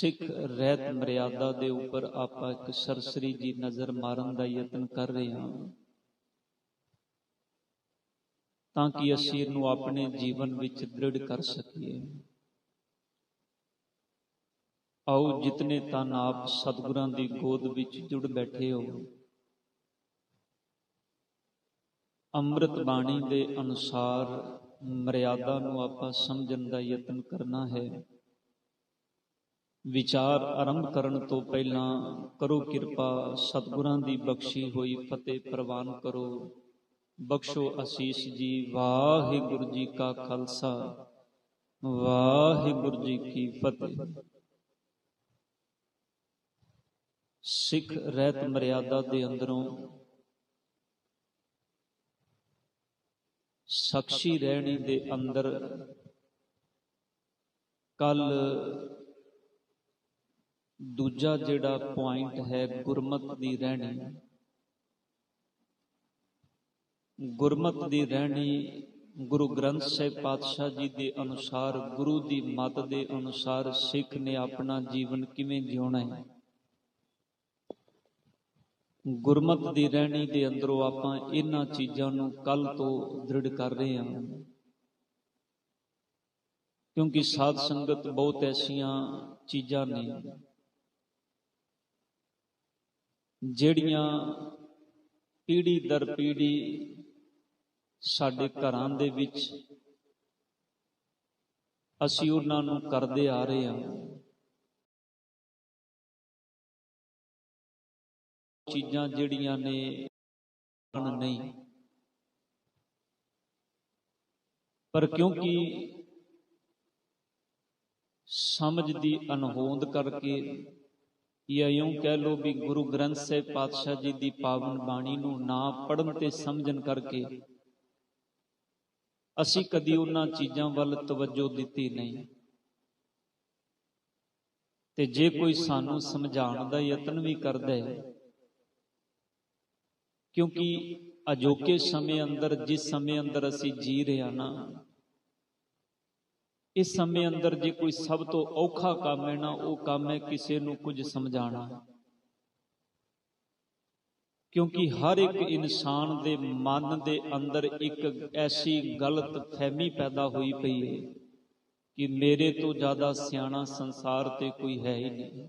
सिख रहत मर्यादा दे उपर आपां एक सरसरी जी नज़र मारन दा यतन कर रहे हां ताकि असीं इहनूं अपने जीवन विच दृढ़ कर सकीए। आओ जितने तन आप सतगुरां दी गोद विच जुड़ बैठे हो, अमृत बाणी दे अनुसार मर्यादा नूं आपां समझण दा यतन करना है। विचार आरंभ करन तो पहला करो किरपा सतगुरां दी बख्शी होई फतेह प्रवान करो। बख्शो आशीष जी। वाहिगुरु जी का खालसा वाहिगुरु जी की फतेह। सिख रहत मर्यादा दे अंदरों साक्षी रहनी दे अंदर कल दूजा जिहड़ा पॉइंट है गुरमत दी रहनी। गुरमत दी रहनी गुरु ग्रंथ साहिब पातशाह जी दे अनुसार, गुरु दी मत दे अनुसार सिख ने अपना जीवन किवें जिउणा है। गुरमत दी रहनी दे अंदरों आपां इन्हां चीज़ां नूं कल तो दृढ़ कर रहे हां, क्योंकि साध संगत बहुत ऐसियां चीज़ां ने ਜਿਹੜੀਆਂ पीढ़ी दर पीढ़ी साडे घरां दे विच असीं उन्हां नूं करदे आ रहे हां। चीज़ां ਜਿਹੜੀਆਂ ने नहीं, पर क्योंकि समझ दी अनहोंद करके या यूं कह लो भी गुरु ग्रंथ साहिब पातशाह जी की पावन बाणी नूं ना पढ़न ते समझन करके असी कदी उन्हां चीज़ां वल तवज्जो दिती नहीं। ते जे कोई सानू समझाण दा यतन भी करदा है, क्योंकि अजोके समय अंदर जिस समय अंदर असी जी रहे हां ना, इस समय अंदर जे कोई सब तो औखा काम है ना, वो काम है किसी नूं कुछ समझाना। क्योंकि हर एक इंसान दे मन दे अंदर एक ऐसी गलत फहमी पैदा हुई पई है कि मेरे तो ज्यादा सियाणा संसार ते कोई है ही नहीं।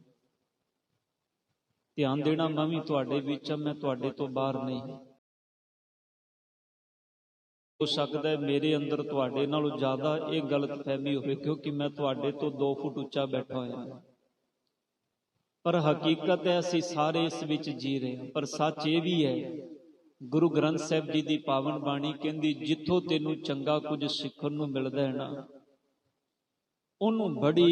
ध्यान देना, मैं भी तुहाडे विच मैं तुहाडे तो बाहर नहीं। हो सकता है मेरे अंदर तुहाडे नालों ज्यादा ये गलत फहमी होवे, क्योंकि मैं तुहाडे तो 2 फुट उच्चा बैठा होया, पर हकीकत है असीं सारे इस विच जी रहे हैं। पर सच ये भी है, गुरु ग्रंथ साहिब जी की पावन बाणी कहंदी जिथों तैनूं चंगा कुछ सिखण नूं मिलदा है ना, उन्हों बड़ी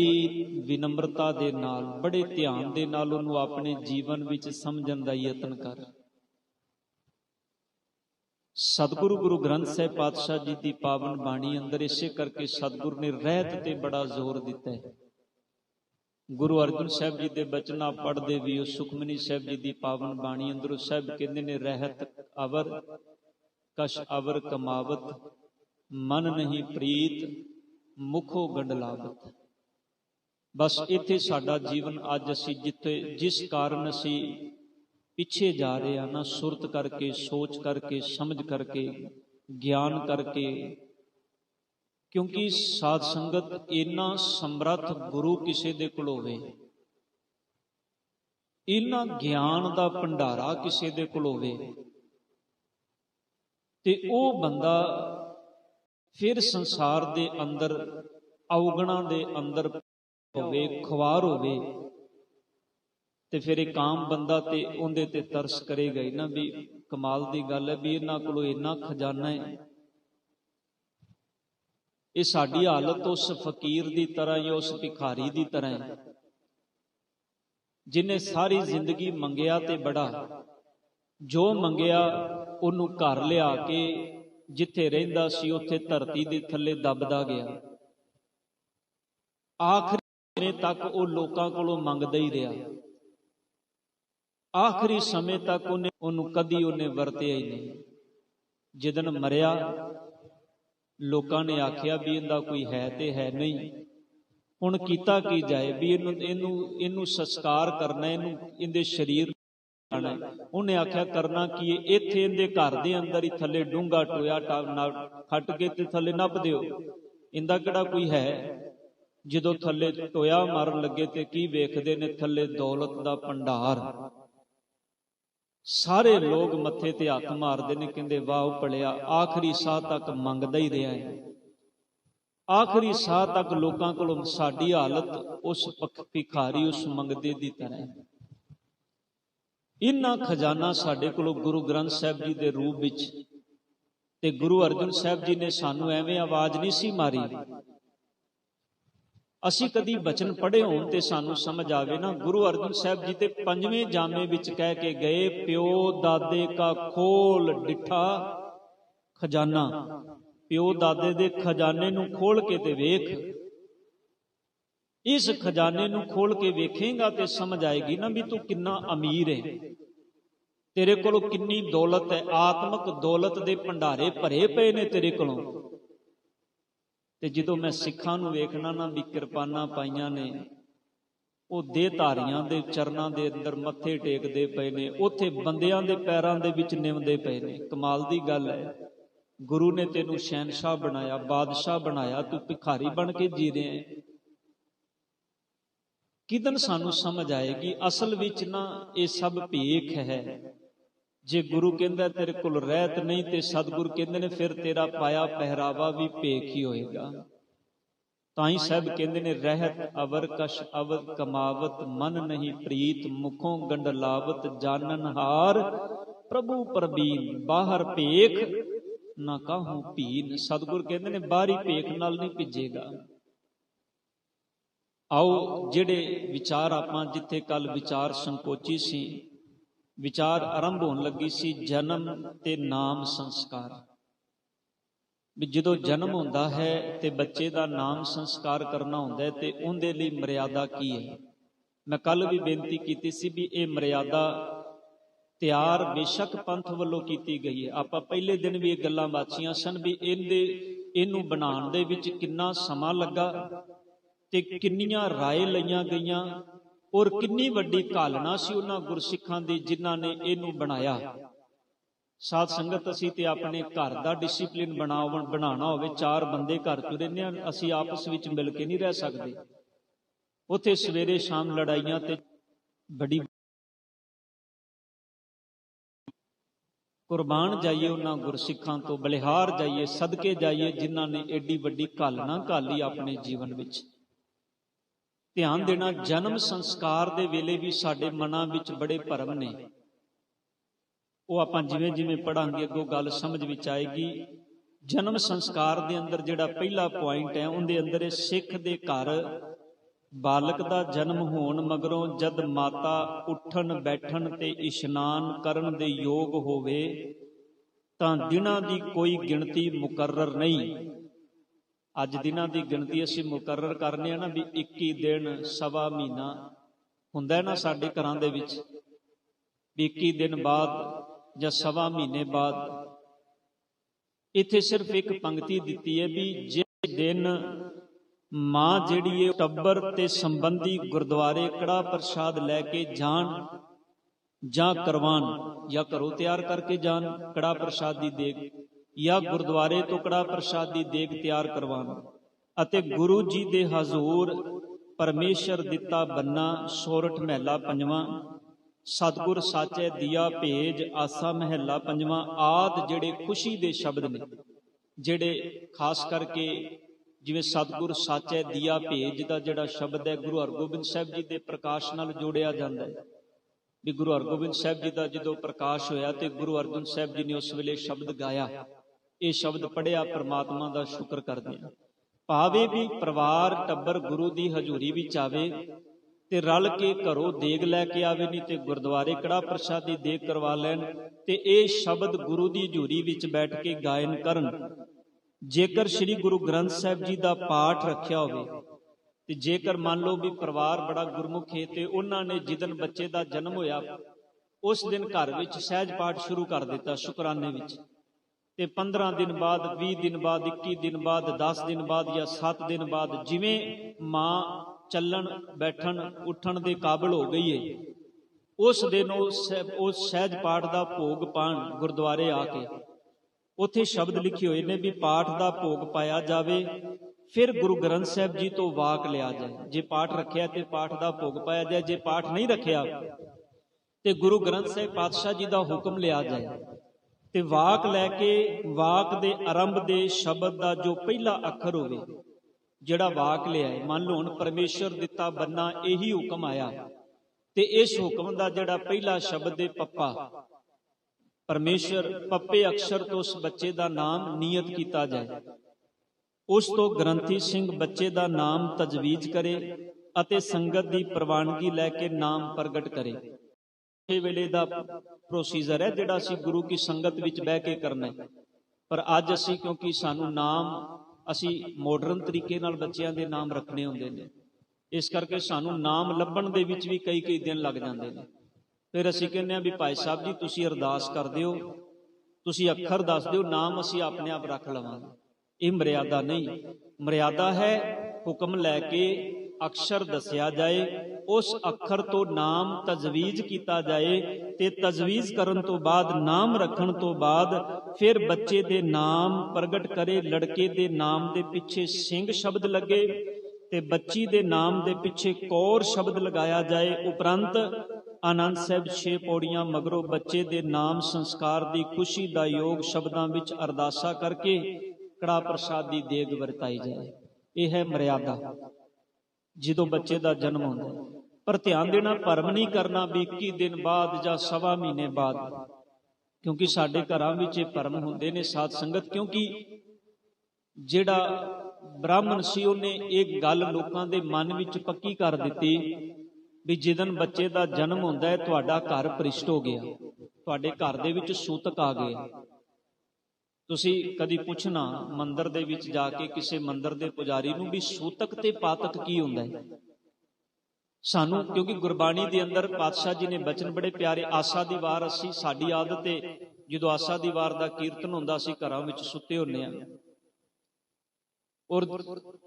विनम्रता दे नाल, बड़े ध्यान दे नाल उन्हों अपने जीवन विच समझण दा यतन कर। सतगुरु गुरु ग्रंथ साहिब पातशाह जी की पावन बाणी अंदर इसे करके सतगुरु ने रहत ते बड़ा जोर दिता है। गुरु अर्जन साहब जी के बचन आप पढ़ते भी हो, सुखमनी साहब जी की पावन बाणी अंदर साहब कहते ने रहत अवर कश अवर कमावत, मन नहीं प्रीत मुखो गंडलावत। बस इत्थे साडा जीवन अज असी जिथे जिस कारण असी पिछे जा रहे हैं ना, सुरत करके, सोच करके, समझ करके, ज्ञान करके, क्योंकि साध संगत इन्ना समर्थ गुरु किसी दे कोल होवे, इन्ना ज्ञान दा भंडारा किसी दे कोल होवे, ते ओ बंदा फिर संसार दे अंदर अवगुणां दे अंदर होवे, खुआर होवे, ते फिर एक आम बंदा ते उहदे ते तरस करेगा ही ना भी कमाल दी गल है भी इन्हां कोलों इन्ना खजाना है। ये साडी हालत उस फकीर दी तरह या उस भिखारी दी तरह है जिन्हें सारी जिंदगी मंगया ते बड़ा, जो मंगया उन्हों घर लिया के जिथे रहिंदा सी उत्थे धरती दे थल्ले दबदा गया। आखिरी तक वो लोकां कोलों मंगदा ही रहा, आखिरी समय तक उन्हें कदी उन्हें वरतिया ही नहीं। जिदन मरिया लोकां ने आखिया भी इहदा कोई है ते है नहीं, हुण कीता की जाए भी इनू संस्कार करना, इनके शरीर उन्हें आख्या करना कि इत्थे इहदे घर दे अंदर ही थले डूंगा टोया खट के ते थले नप दिओ, इंदा किहड़ा कोई है। जदों थले टोया मारन लगे ते की वेखदे ने, थले दौलत दा भंडार। सारे लोग मत्थे ते हथ मारदे ने, कहंदे वाह भलिया, आखिरी साह तक मंगदा ही रहा है। आखिरी साह तक लोगों को साडी हालत उस भिखारी उस मंगदे दी तरह है। इन्ना खजाना साडे कोल गुरु ग्रंथ साहिब जी के रूप विच ते गुरु अर्जन साहिब जी ने सानू एवें आवाज नहीं सी मारी। असी कदी बचन पढ़े होण ते सानू समझ आवे ना, गुरु अर्जन साहिब जी ते पंजवें जामे विच कह के गए, प्यो दादे का खोल डिठा खजाना। प्यो दादे दे खजाने नू खोल के ते वेख, इस खजाने नू खोल के वेखेगा तो समझ आएगी ना भी तू कितना अमीर है, तेरे कोलों कितनी दौलत है। आत्मक दौलत दे भंडारे भरे पे ने तेरे कोलों। ते जदों मैं सिखां नू वेखना ना भी किरपाना पाइयां ने, वो देहधारियां दे चरनां दे अंदर मत्थे टेकदे पे ने, उत्थे बंदियां दे पैरां दे विच निवदे पे ने। कमाल दी गल है, गुरु ने तेनू शहनशाह बनाया, बादशाह बनाया, तू भिखारी बन के जी रहे हैं। किदन सानू समझ आएगी असल विच ना ये सब भेख है। जे गुरु कहंदा तेरे कोल रहत नहीं ते सतगुरु कहंदे ने फिर तेरा पाया पहरावा भी भेख ही होएगा। ताई साहब कहंदे ने रहत अवर कश अवध कमावत, मन नहीं प्रीत मुखों गंडलावत, जानन हार प्रभु प्रबीन, बाहर भेख ना काहूं भीन। सतगुरु कहंदे ने बाहरी भेख नाल नहीं भिजेगा। आओ जेड़े विचार आपां जिथे कल विचार संकोची सी, विचार आरंभ होने लगी सी जन्म ते नाम संस्कार। भी जदों जन्म होंदा है ते बच्चे दा नाम संस्कार करना होंदा है ते उहदे लई मर्यादा की है। मैं कल भी बेनती कीती सी भी ये मर्यादा तैयार बेशक पंथ वल्लों कीती गई है। आपां पहले दिन भी ये गल्लां वाचियां सन भी इहनू बनाउण दे विच किन्ना समां लगा ते किन्नियां राय लईयां गईयां और किन्नी वड्डी घालना सी उन्हां गुरसिखां दी जिन्हां ने इहनू बनाया। साध संगत असीं ते अपने घर दा डिसिपलिन बनाना होवे, चार बंदे घर च रहिंदे हां, असीं आपस विच मिल के नहीं रह सकदे। उत्थे सवेरे शाम लड़ाइयां ते बड़ी कुर्बान जाइए उन्हां गुरसिखां तो, बलिहार जाइए, सदके जाइए जिन्हां ने एडी वड्डी घालना घाली अपने जीवन विच। ध्यान देना जन्म संस्कार दे वेले भी साडे मनां विच बड़े भरम ने। वो आपां जिवें जिवें पढ़ांगे अगों गल समझ विच आएगी। जन्म संस्कार दे अंदर जिहड़ा पहला पॉइंट है उहदे अंदर सिख दे घर बालक दा जन्म होण मगरों जद माता उठन बैठन ते इशनान करन दे योग होवे तां दिनां दी कोई गिणती मुकर्रर नहीं। अज दिनां दी गिणती असीं मुकर्रर करने आ ना भी 21 दिन सवा महीना हुंदा है ना साडे घरां दे विच, 21 दिन बाद जां सवा महीने बाद। इत्थे सिर्फ एक पंक्ति दिती है भी जिस दिन मां जिहड़ी है टब्बर ते संबंधी गुरुद्वारे कड़ा प्रसाद लैके जान जां करवान, या घरों तैयार करके जान कड़ा प्रसाद दी देग, या गुरुद्वारे तो कड़ा प्रसाद दी देग तैयार करवान अते गुरु जी दे हजूर परमेश्वर दिता बन्ना सोरठ महला पंजवां, सतगुर साचे दिया भेज आसा महला पंजवां आदि जिहड़े खुशी दे शब्द ने, जिहड़े खास करके जिवें सतगुर साचे दिया भेज दा जिहड़ा शब्द है गुरु हरगोबिंद साहिब जी दे प्रकाश नाल जोड़िया जांदा है। भी गुरु हरगोबिंद साहिब जी का जो प्रकाश होया तो गुरु अर्जन साहिब जी ने उस वेले शब्द गाया, ये शब्द पढ़िया, परमात्मा का शुक्र करते हैं। भावे भी परिवार टब्बर गुरु की हजूरी विच आवे ते रल के घरों देग लैके आवे, नहीं तो गुरुद्वारे कड़ा प्रसादी देग करवा लैन ते ये शब्द गुरु की हजूरी विच बैठ के गायन करन। जेकर श्री गुरु ग्रंथ साहिब जी का पाठ रखिया होवे ते जेकर मान लो भी परिवार बड़ा गुरमुख है तो उन्होंने जिदन बच्चे का जन्म होया उस दिन घर विच सहज पाठ शुरू कर दिता शुकराने विच। ਤੇ 15 दिन बाद 20 दिन बाद 21 दिन बाद 10 दिन बाद या 7 दिन बाद जिवें मां ਚੱਲਣ ਬੈਠਣ ਉੱਠਣ ਦੇ ਕਾਬਲ ਹੋ ਗਈ ਹੈ, ਉਸ ਦਿਨ ਉਹ ਸਹਿਜ ਪਾਠ ਦਾ ਭੋਗ ਪਾਣ ਗੁਰਦੁਆਰੇ ਆ ਕੇ। ਉੱਥੇ ਸ਼ਬਦ ਲਿਖੇ ਹੋਏ ਨੇ ਵੀ ਪਾਠ ਦਾ ਭੋਗ ਪਾਇਆ ਜਾਵੇ, ਫਿਰ ਗੁਰੂ ਗ੍ਰੰਥ ਸਾਹਿਬ ਜੀ ਤੋਂ ਵਾਕ ਲਿਆ ਜਾਏ। ਜੇ ਪਾਠ ਰੱਖਿਆ ਤੇ ਪਾਠ ਦਾ ਭੋਗ ਪਾਇਆ ਜਾਏ, ਜੇ ਪਾਠ ਨਹੀਂ ਰੱਖਿਆ ਤੇ ਗੁਰੂ ਗ੍ਰੰਥ ਸਾਹਿਬ ਪਾਤਸ਼ਾਹ ਜੀ ਦਾ ਹੁਕਮ ਲਿਆ ਜਾਏ ਤੇ ਵਾਕ ਲੈ ਕੇ ਵਾਕ ਦੇ ਆਰੰਭ ਦੇ ਸ਼ਬਦ ਦਾ ਜੋ ਪਹਿਲਾ ਅੱਖਰ ਹੋਵੇ, ਜਿਹੜਾ ਵਾਕ ਲਿਆ ਹੈ, ਮੰਨ ਲਓ ਹੁਣ ਪਰਮੇਸ਼ਰ ਦਿੱਤਾ ਬੰਨਾ ਇਹੀ ਹੁਕਮ ਆਇਆ ਤੇ ਇਸ ਹੁਕਮ ਦਾ ਜਿਹੜਾ ਪਹਿਲਾ ਸ਼ਬਦ ਹੈ ਪੱਪਾ, ਪਰਮੇਸ਼ਰ ਪੱਪੇ ਅਕਸ਼ਰ ਤੋਂ ਉਸ ਬੱਚੇ ਦਾ ਨਾਮ ਨਿਯਤ ਕੀਤਾ ਜਾਏ। ਉਸ ਤੋਂ ਗ੍ਰੰਥੀ ਸਿੰਘ ਬੱਚੇ ਦਾ ਨਾਮ ਤਜਵੀਜ਼ ਕਰੇ ਅਤੇ ਸੰਗਤ ਦੀ ਪ੍ਰਵਾਨਗੀ ਲੈ ਕੇ ਨਾਮ ਪ੍ਰਗਟ ਕਰੇ। ਇਹ ਵੇਲੇ ਦਾ ਪ੍ਰੋਸੀਜਰ ਹੈ ਜਿਹੜਾ ਅਸੀਂ ਗੁਰੂ ਕੀ ਸੰਗਤ ਵਿੱਚ ਬਹਿ ਕੇ ਕਰਨਾ ਹੈ। ਪਰ ਅੱਜ ਅਸੀਂ ਕਿਉਂਕਿ ਸਾਨੂੰ ਨਾਮ ਅਸੀਂ ਮਾਡਰਨ ਤਰੀਕੇ ਨਾਲ ਬੱਚਿਆਂ ਦੇ ਨਾਮ ਰੱਖਣੇ ਹੁੰਦੇ ਨੇ, ਇਸ ਕਰਕੇ ਸਾਨੂੰ ਨਾਮ ਲੱਭਣ ਦੇ ਵਿੱਚ ਵੀ ਕਈ ਦਿਨ ਲੱਗ ਜਾਂਦੇ ਨੇ। ਫਿਰ ਅਸੀਂ ਕਹਿੰਦੇ ਹਾਂ ਵੀ ਭਾਈ ਸਾਹਿਬ ਜੀ ਤੁਸੀਂ ਅਰਦਾਸ ਕਰ ਦਿਓ, ਤੁਸੀਂ ਅੱਖਰ ਦੱਸ ਦਿਓ, ਨਾਮ ਅਸੀਂ ਆਪਣੇ ਆਪ ਰੱਖ ਲਵਾਂਗੇ। ਇਹ ਮਰਿਆਦਾ ਨਹੀਂ, ਮਰਿਆਦਾ ਹੈ ਹੁਕਮ ਲੈ ਕੇ ਅਕਸ਼ਰ ਦੱਸਿਆ ਜਾਏ, ਉਸ ਅੱਖਰ ਤੋਂ ਨਾਮ ਤਜਵੀਜ਼ ਕੀਤਾ ਜਾਏ ਤੇ ਤਜਵੀਜ਼ ਕਰਨ ਤੋਂ ਬਾਅਦ ਨਾਮ ਰੱਖਣ ਤੋਂ ਬਾਅਦ ਫਿਰ ਬੱਚੇ ਦੇ ਨਾਮ ਪ੍ਰਗਟ ਕਰੇ। ਲੜਕੇ ਦੇ ਨਾਮ ਦੇ ਪਿੱਛੇ ਸਿੰਘ ਸ਼ਬਦ ਲੱਗੇ ਤੇ ਬੱਚੀ ਦੇ ਨਾਮ ਦੇ ਪਿੱਛੇ ਕੌਰ ਸ਼ਬਦ ਲਗਾਇਆ ਜਾਏ। ਉਪਰੰਤ ਆਨੰਦ ਸਾਹਿਬ 6 ਪੌੜੀਆਂ ਮਗਰੋਂ ਬੱਚੇ ਦੇ ਨਾਮ ਸੰਸਕਾਰ ਦੀ ਖੁਸ਼ੀ ਦਾ ਯੋਗ ਸ਼ਬਦਾਂ ਵਿੱਚ ਅਰਦਾਸਾ ਕਰਕੇ ਕੜਾ ਪ੍ਰਸਾਦ ਦੀ ਦੇਗ ਵਰਤਾਈ ਜਾਏ। ਇਹ ਹੈ ਮਰਿਆਦਾ ਜਦੋਂ ਬੱਚੇ ਦਾ ਜਨਮ ਹੁੰਦਾ। ਪਰ ਧਿਆਨ ਦੇਣਾ, ਭਰਮ ਨਹੀਂ ਕਰਨਾ ਵੀ 21 ਦਿਨ ਬਾਅਦ ਜਾਂ ਸਵਾ ਮਹੀਨੇ ਬਾਅਦ, ਕਿਉਂਕਿ ਸਾਡੇ ਘਰਾਂ ਵਿੱਚ ਇਹ ਭਰਮ ਹੁੰਦੇ ਨੇ ਸਾਧ ਸੰਗਤ। ਕਿਉਂਕਿ ਜਿਹੜਾ ਬ੍ਰਾਹਮਣ ਸੀ ਉਹਨੇ ਇਹ ਗੱਲ ਲੋਕਾਂ ਦੇ ਮਨ ਵਿੱਚ ਪੱਕੀ ਕਰ ਦਿੱਤੀ ਵੀ ਜਿੱਦਣ ਬੱਚੇ ਦਾ ਜਨਮ ਹੁੰਦਾ ਹੈ ਤੁਹਾਡਾ ਘਰ ਪ੍ਰਿਸ਼ਟ ਹੋ ਗਿਆ, ਤੁਹਾਡੇ ਘਰ ਦੇ ਵਿੱਚ ਸੂਤਕ ਆ ਗਏ। ਤੁਸੀਂ ਕਦੀ ਪੁੱਛਣਾ ਮੰਦਿਰ ਦੇ ਵਿੱਚ ਜਾ ਕੇ ਕਿਸੇ ਮੰਦਿਰ ਦੇ ਪੁਜਾਰੀ ਨੂੰ ਵੀ ਸੂਤਕ ਤੇ ਪਾਤਕ ਕੀ ਹੁੰਦਾ ਹੈ। ਸਾਨੂੰ ਕਿਉਂਕਿ ਗੁਰਬਾਣੀ ਦੇ ਅੰਦਰ ਪਾਤਸ਼ਾਹ ਜੀ ਨੇ ਬਚਨ ਬੜੇ ਪਿਆਰੇ, ਆਸਾ ਦੀ ਵਾਰ ਅਸੀਂ, ਸਾਡੀ ਆਦਤ ਹੈ ਜਦੋਂ ਆਸਾ ਦੀ ਵਾਰ ਦਾ ਕੀਰਤਨ ਹੁੰਦਾ ਅਸੀਂ ਘਰਾਂ ਵਿੱਚ ਸੁੱਤੇ ਹੁੰਦੇ ਹਾਂ। ਔਰ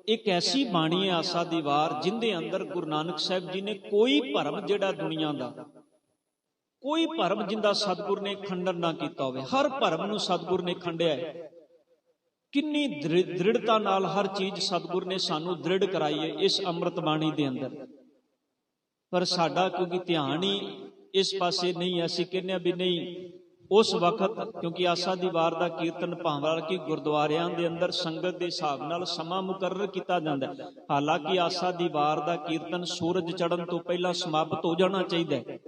ਇੱਕ ਐਸੀ ਬਾਣੀ ਹੈ ਆਸਾ ਦੀ ਵਾਰ ਜਿੰਦੇ ਅੰਦਰ ਗੁਰੂ ਨਾਨਕ ਸਾਹਿਬ ਜੀ ਨੇ ਕੋਈ ਭਰਮ ਜਿਹੜਾ ਦੁਨੀਆ ਦਾ, ਕੋਈ ਭਰਮ ਜਿੰਦਾ ਸਤਿਗੁਰ ਨੇ ਖੰਡਨ ਨਾ ਕੀਤਾ ਹੋਵੇ, ਹਰ ਭਰਮ ਨੂੰ ਸਤਿਗੁਰ ਨੇ ਖੰਡਿਆ ਹੈ। ਕਿੰਨੀ ਦ੍ਰਿੜਤਾ ਨਾਲ ਹਰ ਚੀਜ਼ ਸਤਿਗੁਰ ਨੇ ਸਾਨੂੰ ਦ੍ਰਿੜ ਕਰਾਈ ਹੈ ਇਸ ਅੰਮ੍ਰਿਤ ਬਾਣੀ ਦੇ ਅੰਦਰ। ਪਰ ਸਾਡਾ ਕਿਉਂਕਿ ਧਿਆਨ ਹੀ ਇਸ ਪਾਸੇ ਨਹੀਂ, ਅਸੀਂ ਕਹਿੰਦੇ ਹਾਂ ਵੀ ਨਹੀਂ ਉਸ ਵਕਤ, ਕਿਉਂਕਿ ਆਸਾ ਦੀ ਵਾਰ ਦਾ ਕੀਰਤਨ ਭਾਵੇਂ ਕਿ ਗੁਰਦੁਆਰਿਆਂ ਦੇ ਅੰਦਰ ਸੰਗਤ ਦੇ ਹਿਸਾਬ ਨਾਲ ਸਮਾਂ ਮੁਕਰਰ ਕੀਤਾ ਜਾਂਦਾ ਹੈ। ਹਾਲਾਂਕਿ ਆਸਾ ਦੀ ਵਾਰ ਦਾ ਕੀਰਤਨ ਸੂਰਜ ਚੜ੍ਹਨ ਤੋਂ ਪਹਿਲਾਂ ਸਮਾਪਤ ਹੋ ਜਾਣਾ ਚਾਹੀਦਾ ਹੈ।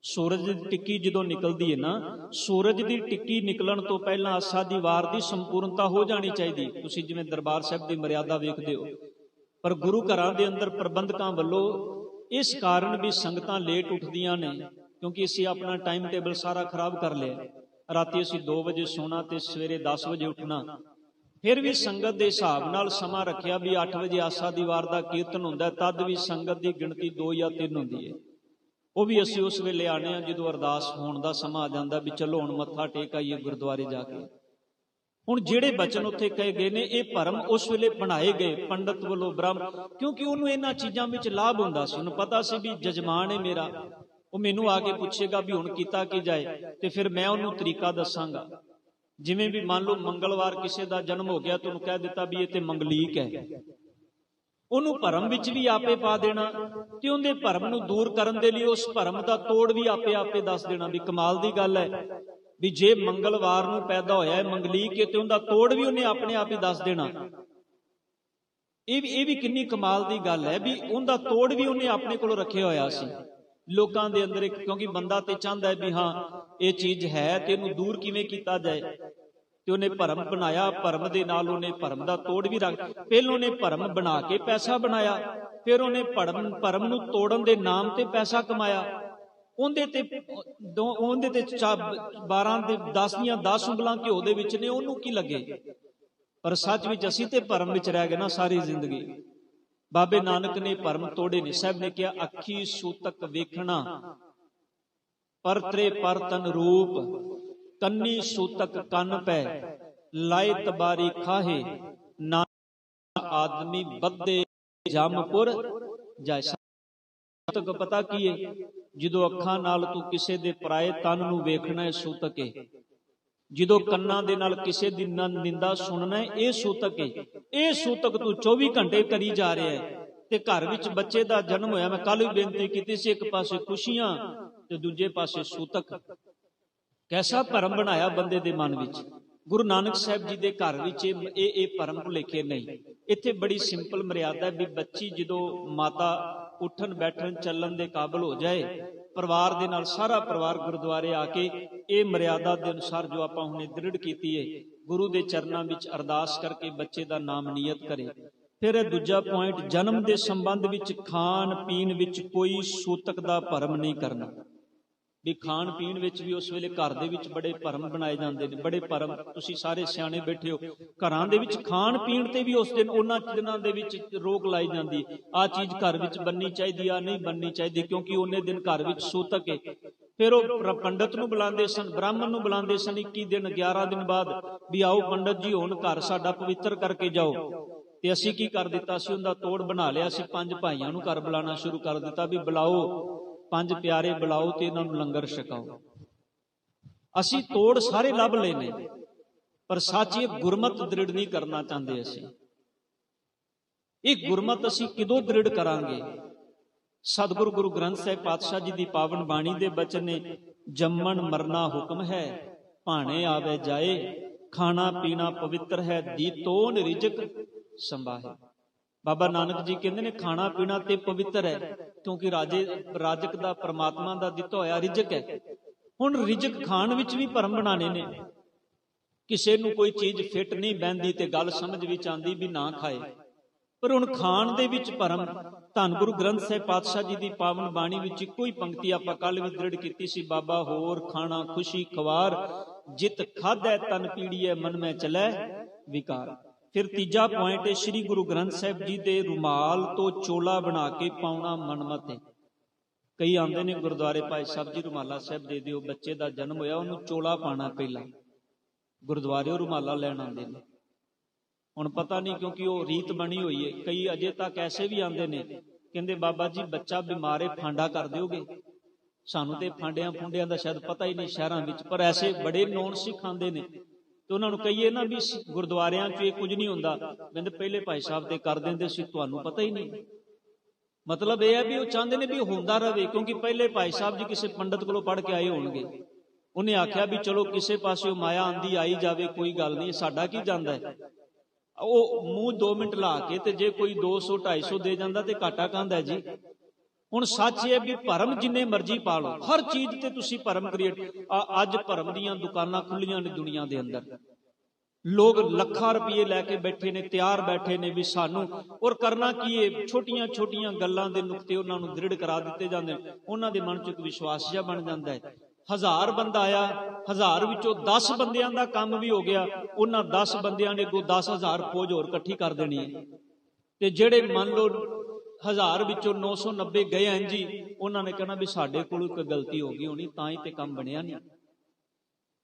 ਸੂਰਜ ਦੀ ਟਿੱਕੀ ਜਦੋਂ ਨਿਕਲਦੀ ਹੈ ਨਾ, ਸੂਰਜ ਦੀ ਟਿੱਕੀ ਨਿਕਲਣ ਤੋਂ ਪਹਿਲਾਂ ਆਸਾ ਦੀ ਵਾਰ ਦੀ ਸੰਪੂਰਨਤਾ ਹੋ ਜਾਣੀ ਚਾਹੀਦੀ। ਤੁਸੀਂ ਜਿਵੇਂ ਦਰਬਾਰ ਸਾਹਿਬ ਦੀ ਮਰਿਆਦਾ ਵੇਖਦੇ ਹੋ, ਪਰ ਗੁਰੂ ਘਰਾਂ ਦੇ ਅੰਦਰ ਪ੍ਰਬੰਧਕਾਂ ਵੱਲੋਂ ਇਸ ਕਾਰਨ ਵੀ ਸੰਗਤਾਂ ਲੇਟ ਉੱਠਦੀਆਂ ਨੇ, ਕਿਉਂਕਿ ਅਸੀਂ ਆਪਣਾ ਟਾਈਮ ਟੇਬਲ ਸਾਰਾ ਖਰਾਬ ਕਰ ਲਿਆ। ਰਾਤੀ ਅਸੀਂ 2 ਵਜੇ ਸੋਣਾ ਤੇ ਸਵੇਰੇ 10 ਵਜੇ ਉੱਠਣਾ। ਫਿਰ ਵੀ ਸੰਗਤ ਦੇ ਹਿਸਾਬ ਨਾਲ ਸਮਾਂ ਰੱਖਿਆ ਵੀ 8 ਵਜੇ ਆਸਾ ਦੀ ਵਾਰ ਦਾ ਕੀਰਤਨ ਹੁੰਦਾ, ਤਦ ਵੀ ਸੰਗਤ ਦੀ ਗਿਣਤੀ 2 ਜਾਂ 3 ਹੁੰਦੀ ਹੈ। ਉਹ ਵੀ ਅਸੀਂ ਉਸ ਵੇਲੇ ਆਨੇ ਆ ਜਦੋਂ ਅਰਦਾਸ ਹੋਣ ਦਾ ਸਮਾਂ ਆ ਜਾਂਦਾ ਵੀ ਚਲੋ ਹੁਣ ਮੱਥਾ ਟੇਕ ਆਈਏ ਗੁਰਦੁਆਰੇ ਜਾ ਕੇ। ਹੁਣ ਜਿਹੜੇ ਬਚਨ ਉੱਥੇ ਕਹੇ ਗਏ ਨੇ ਇਹ ਭਰਮ ਉਸ ਵੇਲੇ ਬਣਾਏ ਗਏ ਪੰਡਤ ਵੱਲੋਂ ਬ੍ਰਹਮ, ਕਿਉਂਕਿ ਉਹਨੂੰ ਇਹਨਾਂ ਚੀਜ਼ਾਂ ਵਿੱਚ ਲਾਭ ਹੁੰਦਾ ਸੀ। ਉਹਨੂੰ ਪਤਾ ਸੀ ਵੀ ਜਜਮਾਨ ਹੈ ਮੇਰਾ, ਉਹ ਮੈਨੂੰ ਆ ਕੇ ਪੁੱਛੇਗਾ ਵੀ ਹੁਣ ਕੀਤਾ ਕੀ ਜਾਏ ਤੇ ਫਿਰ ਮੈਂ ਉਹਨੂੰ ਤਰੀਕਾ ਦੱਸਾਂਗਾ। ਜਿਵੇਂ ਵੀ ਮੰਨ ਲਓ ਮੰਗਲਵਾਰ ਕਿਸੇ ਦਾ ਜਨਮ ਹੋ ਗਿਆ, ਤੁਹਾਨੂੰ ਕਹਿ ਦਿੱਤਾ ਵੀ ਇਹ ਤੇ ਮੰਗਲੀਕ ਹੈ, ਉਹਨੂੰ ਭਰਮ ਵਿੱਚ ਵੀ ਆਪੇ ਪਾ ਦੇਣਾ ਤੇ ਉਹਦੇ ਭਰਮ ਨੂੰ ਦੂਰ ਕਰਨ ਦੇ ਲਈ ਉਸ ਭਰਮ ਦਾ ਤੋੜ ਵੀ ਆਪੇ ਦੱਸ ਦੇਣਾ। ਵੀ ਕਮਾਲ ਦੀ ਗੱਲ ਹੈ ਵੀ ਜੇ ਮੰਗਲਵਾਰ ਨੂੰ ਪੈਦਾ ਹੋਇਆ ਹੈ ਮੰਗਲੀਕ ਹੈ ਤੇ ਉਹਦਾ ਤੋੜ ਵੀ ਉਹਨੇ ਆਪਣੇ ਆਪ ਹੀ ਦੱਸ ਦੇਣਾ। ਇਹ ਵੀ ਕਿੰਨੀ ਕਮਾਲ ਦੀ ਗੱਲ ਹੈ ਵੀ ਉਹਦਾ ਤੋੜ ਵੀ ਉਹਨੇ ਆਪਣੇ ਕੋਲ ਰੱਖਿਆ ਹੋਇਆ ਸੀ ਲੋਕਾਂ ਦੇ ਅੰਦਰ। ਕਿਉਂਕਿ ਬੰਦਾ ਤੇ ਚਾਹੁੰਦਾ ਹੈ ਵੀ ਹਾਂ ਇਹ ਚੀਜ਼ ਹੈ ਤੇ ਇਹਨੂੰ ਦੂਰ ਕਿਵੇਂ ਕੀਤਾ ਜਾਏ, ਤੇ ਉਹਨੇ ਭਰਮ ਬਣਾਇਆ। ਭਰਮ ਦੇ ਨਾਲ ਉਹਨੇ ਭਰਮ ਦਾ ਤੋੜ ਵੀ ਰੱਖ, ਪਹਿਲਾਂ ਉਹਨੇ ਭਰਮ ਬਣਾ ਕੇ ਪੈਸਾ ਬਣਾਇਆ, ਫਿਰ ਉਹਨੇ ਭਰਮ ਨੂੰ ਤੋੜਨ ਦੇ ਨਾਮ ਤੇ ਪੈਸਾ ਕਮਾਇਆ। ਉਹਦੇ ਤੇ 12 ਦੇ 10 ਦੀਆਂ 10 ਉਂਗਲਾਂ ਘਿਓ ਦੇ ਵਿੱਚ ਨੇ, ਉਹਨੂੰ ਕੀ ਲੱਗੇ। ਪਰ ਸੱਚ ਵਿੱਚ ਅਸੀਂ ਤੇ ਭਰਮ ਵਿੱਚ ਰਹਿ ਗਏ ਨਾ ਸਾਰੀ ਜ਼ਿੰਦਗੀ। ਬਾਬੇ ਨਾਨਕ ਨੇ ਭਰਮ ਤੋੜੇ ਨੇ। ਸਾਹਿਬ ਨੇ ਕਿਹਾ ਅੱਖੀ ਸੂਤਕ ਵੇਖਣਾ, ਪਰਤਰੇ ਪਰਤਨ ਰੂਪ, ਕੰਨੀ ਸੂਤਕ ਕੰਨ ਪੈ, लाए तबारी खाहे ना आदमी बदे जमपुर जाए। सूतक पता की है, जो अखां नाल तू किसे दे पराए तन नूं वेखना है सूतक है, जो कन्नां दे नाल किसे दी निंदा सुनना है ये सूतक है। ये सूतक तू 24 घंटे करी जा रहा है। ते घर विच बच्चे दा जन्म होया, मैं कल भी बेनती की सी, एक पासे खुशियां ते दूजे पासे सूतक। कैसा भरम बनाया बंदे दे मन विच। गुरु नानक साहब जी दे घर विच ये भरम भुलेखे नहीं। इत्थे बड़ी सिंपल मर्यादा भी, बच्ची जो माता उठन बैठन चलन दे काबिल हो जाए, परिवार दे नाल सारा परिवार गुरुद्वारे आके ये मर्यादा के अनुसार जो आपां हुणे दृढ़ कीती है, गुरु दे चरनां विच अरदास करके बच्चे दा नाम नियत करे। फिर दूजा पॉइंट, जन्म के संबंध विच खान पीन विच कोई सूतक दा भरम नहीं करना। भी खाण पीण विच भी उस वेले घर दे विच बड़े भरम बनाए जाते हैं, बड़े भरम। तुसीं सारे सियाणे बैठे हो, घरां दे विच खाण पीण ते भी उस दिन उन्हां दिनां दे विच रोक लाई जाती, आ चीज घर विच बननी चाहिए, आ नहीं बननी चाहिए, क्योंकि उन्ने दिन घर विच सूतक है। फिर वो पंडित नूं बुलांदे सन, ब्राह्मण नूं बुलांदे सन, 21 दिन 11 दिन बाद भी आओ पंडित जी हुण घर साडा पवित्र करके जाओ। ते असीं की कर दिता सी, उहदा तोड़ बना लिया सी, 5 भाइयां नूं घर बुलाना शुरू कर दिता भी बुलाओ, 5 प्यारे बुलाओ ते इन्हां नूं लंगर छकाओ। असीं तोड़ सारे लभ लेने, पर सच ये गुरमत दृढ़ नहीं करना चाहते। असीं ये गुरमत असीं किदों दृढ़ करांगे? सतगुरु गुरु ग्रंथ साहिब पातशाह जी की पावन बाणी दे बचन ने, जम्मन मरना हुक्म है, भाणे आवे जाए, खाना पीना पवित्र है, दी तोन रिजक संभाहे। बाबा नानक जी कहते ने खाना पीना ते पवित्र है, क्योंकि राजक दा परमात्मा दा दिता होया रिजक है। हुण रिजक खाण विच भी भरम बनाने ने। किसे नूं कोई चीज फिट नहीं बहंदी ते गल समझ विच आंदी भी ना खाए, पर हुण खाण दे विच भरम। धन गुरु ग्रंथ साहिब पातशाह जी की पावन बाणी विच इक्को ही पंक्ति आपां कल भी दृढ़ कीती सी, बाबा होर खाना खुशी खवार, जित खाधै तन पीड़िए मन में चलै विकार। फिर तीजा पॉइंट है, श्री गुरु ग्रंथ साहिब जी के रुमाल तो चोला बना के पाउना मनमत है। कई आंदे ने गुरुद्वारे, भाई साहब जी रुमाला साहब दे दिओ, बच्चे का जन्म होया उन्होंने चोला पाना, पहला गुरुद्वारे रुमाला लैन आंदे ने। हुण पता नहीं, क्योंकि वो रीत बनी हुई है। कई अजे तक ऐसे भी आंदे ने, कहंदे बाबा जी बच्चा बीमार है, फांडा कर दोगे। सानू ते फांडियां फुंडियां दा शायद पता ही नहीं शहरां विच, पर ऐसे बड़े नॉन सिख आंदे ने। तो उन्होंने कहीए ना भी गुरुद्वारियां च कुछ नहीं होंदा, कहंदे पहले भाई साहब ते कर देंदे सी, तुहानू पता ही नहीं। मतलब यह है भी वो चाहते हैं भी होंदा रहे, क्योंकि पहले भाई साहब जी किसी पंडित को पढ़ के आए होणगे, उन्हें आख्या भी चलो किसी पासे माया आंदी आई जाए, कोई गल नहीं, साडा की जांदा है। वो मूँह 2 मिनट ला के ते जे कोई 200-250 दे जांदा ते घाटा कहंदा है जी। हुण सच है भी भरम जिन्ने मर्जी पा लो, हर चीज ते तुसी भरम क्रिएट। अज भरम दीयां दुकानां खुलियां ने दुनिया दे अंदर, लोग लाखां रुपये लैके बैठे ने, तैयार बैठे ने भी सानू। और करना की है, छोटियां छोटियां गल्लां दे नुक्ते उन्हां नूं दृढ़ करा दिते जांदे ने, उन्हां दे मन च एक विश्वास जिहा बन जांदा है। 1000 बंदा आया, 1000 विचों 10 बंदियां दा काम भी हो गया, उन्हां 10 बंदियां ने अगों 10,000 फौज होर इकट्ठी कर देनी है। ते जेड़े मान लो 1000 विचों 990 गए हैं जी, उन्होंने कहना भी साडे कोल कोई गलती हो गई होनी, तां ही ते काम बनिया नहीं।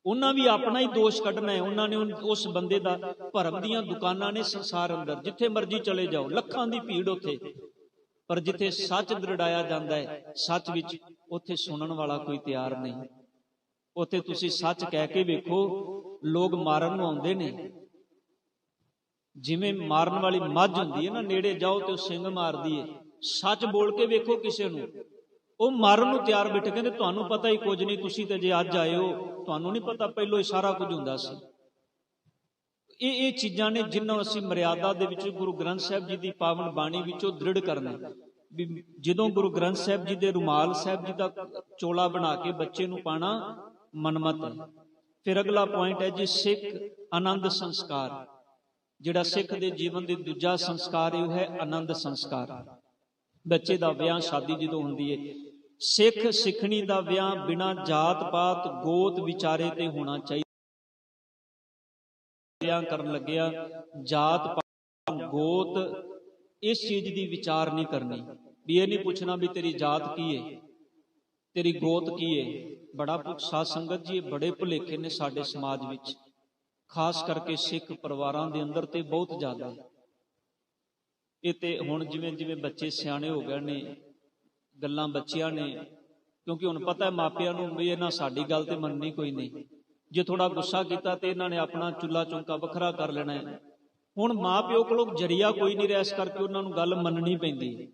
उन्हां भी अपना ही दोष कढ़ना है। उन्होंने उस बंदे दा, भरम दीयां दुकानां ने संसार अंदर, जिथे मर्जी चले जाओ, लखां दी भीड़ उत्थे, पर जिथे सच दृढ़ाया जाता है, सच विच उत्थे सुनन वाला कोई तैयार नहीं। उत्थे तुसी सच कह के वेखो, लोग मारन नूं आउंदे ने, जिवें मारन वाली मझ हुंदी है ना, नेड़े जाओ तो सिंग मारदी है। सच बोल के वेखो किसे नूं, वो मारन नूं तैयार बैठे, कहंदे तुहानूं पता ही कुछ नहीं, तुसी ते जे अज आए हो, तुहानूं नहीं पता पहलों ही सारा कुछ हुंदा सी। ये चीज़ां ने जिन्हों असीं मर्यादा दे विच गुरु ग्रंथ साहिब जी की पावन बाणी विचों दृढ़ करना। जदों गुरु ग्रंथ साहिब जी दे रुमाल साहिब जी का चोला बना के बच्चे नूं पाना मनमत है। फिर अगला पॉइंट है जी, सिख आनंद संस्कार। जिहड़ा सिख दे जीवन दे दूजा संस्कार है, है आनंद संस्कार। बच्चे दा विआह शादी जदों हुंदी है, सिख सिखणी दा विआह बिना जात पात गोत विचारे ते होना चाहिए। विआह करन लग्या जात पात गोत इस चीज की विचार नहीं करनी, भी ये नहीं पूछना भी तेरी जात की है, तेरी गोत की है। बड़ा साध संगत जी बड़े भुलेखे ने साडे समाज विच, ਖਾਸ ਕਰਕੇ ਸਿੱਖ ਪਰਿਵਾਰਾਂ ਦੇ ਅੰਦਰ ਤੇ ਬਹੁਤ ਜ਼ਿਆਦਾ ਹੈ। ਇਹ ਤੇ ਹੁਣ ਜਿਵੇਂ ਜਿਵੇਂ ਬੱਚੇ ਸਿਆਣੇ ਹੋ ਗਏ ਨੇ, ਗੱਲਾਂ ਬੱਚਿਆਂ ਨੇ, ਕਿਉਂਕਿ ਹੁਣ ਪਤਾ ਹੈ ਮਾਪਿਆਂ ਨੂੰ ਵੀ ਇਹਨਾਂ ਸਾਡੀ ਗੱਲ ਤੇ ਮੰਨਣੀ ਕੋਈ ਨਹੀਂ। ਜੇ ਥੋੜਾ ਗੁੱਸਾ ਕੀਤਾ ਤੇ ਇਹਨਾਂ ਨੇ ਆਪਣਾ ਚੁੱਲਾ ਚੌਂਕਾ ਵੱਖਰਾ ਕਰ ਲੈਣਾ ਹੈ। ਹੁਣ ਮਾਂ ਪਿਓ ਕੋਲੋਂ ਜਰੀਆ ਕੋਈ ਨਹੀਂ ਰਿਹਾ, ਇਸ ਕਰਕੇ ਉਹਨਾਂ ਨੂੰ ਗੱਲ ਮੰਨਣੀ ਪੈਂਦੀ ਹੈ।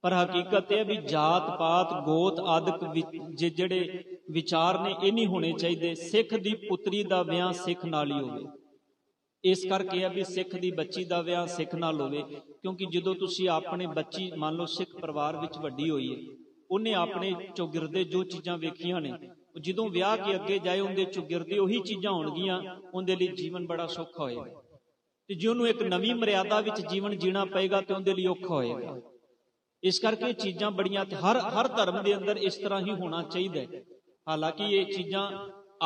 ਪਰ ਹਕੀਕਤ ਇਹ ਵੀ ਜਾਤ ਪਾਤ ਗੋਤ ਆਦਿਕ ਜਿਹੜੇ ਵਿਚਾਰ ਨੇ ਇਹ ਨਹੀਂ ਹੋਣੇ ਚਾਹੀਦੇ। ਸਿੱਖ ਦੀ ਪੁੱਤਰੀ ਦਾ ਵਿਆਹ ਸਿੱਖ ਨਾਲ ਹੀ ਹੋਵੇ। ਇਸ ਕਰਕੇ ਆ ਵੀ ਸਿੱਖ ਦੀ ਬੱਚੀ ਦਾ ਵਿਆਹ ਸਿੱਖ ਨਾਲ ਹੋਵੇ, ਕਿਉਂਕਿ ਜਦੋਂ ਤੁਸੀਂ ਆਪਣੇ ਬੱਚੀ ਮੰਨ ਲਓ ਸਿੱਖ ਪਰਿਵਾਰ ਵਿੱਚ ਵੱਡੀ ਹੋਈ ਹੈ, ਉਹਨੇ ਆਪਣੇ ਚੌਗਿਰਦੇ ਜੋ ਚੀਜ਼ਾਂ ਵੇਖੀਆਂ ਨੇ, ਜਦੋਂ ਵਿਆਹ ਕੇ ਅੱਗੇ ਜਾਏ ਉਹਦੇ ਚੌਗਿਰਦੇ ਉਹੀ ਚੀਜ਼ਾਂ ਹੋਣਗੀਆਂ, ਉਹਦੇ ਲਈ ਜੀਵਨ ਬੜਾ ਸੌਖਾ ਹੋਏਗਾ। ਤੇ ਜੇ ਉਹਨੂੰ ਇੱਕ ਨਵੀਂ ਮਰਿਆਦਾ ਵਿੱਚ ਜੀਵਨ ਜੀਣਾ ਪਏਗਾ ਤੇ ਉਹਦੇ ਲਈ ਔਖਾ ਹੋਏਗਾ। ਇਸ ਕਰਕੇ ਇਹ ਚੀਜ਼ਾਂ ਬੜੀਆਂ ਹਰ ਧਰਮ ਦੇ ਅੰਦਰ ਇਸ ਤਰ੍ਹਾਂ ਹੀ ਹੋਣਾ ਚਾਹੀਦਾ ਹੈ। ਹਾਲਾਂਕਿ ਇਹ ਚੀਜ਼ਾਂ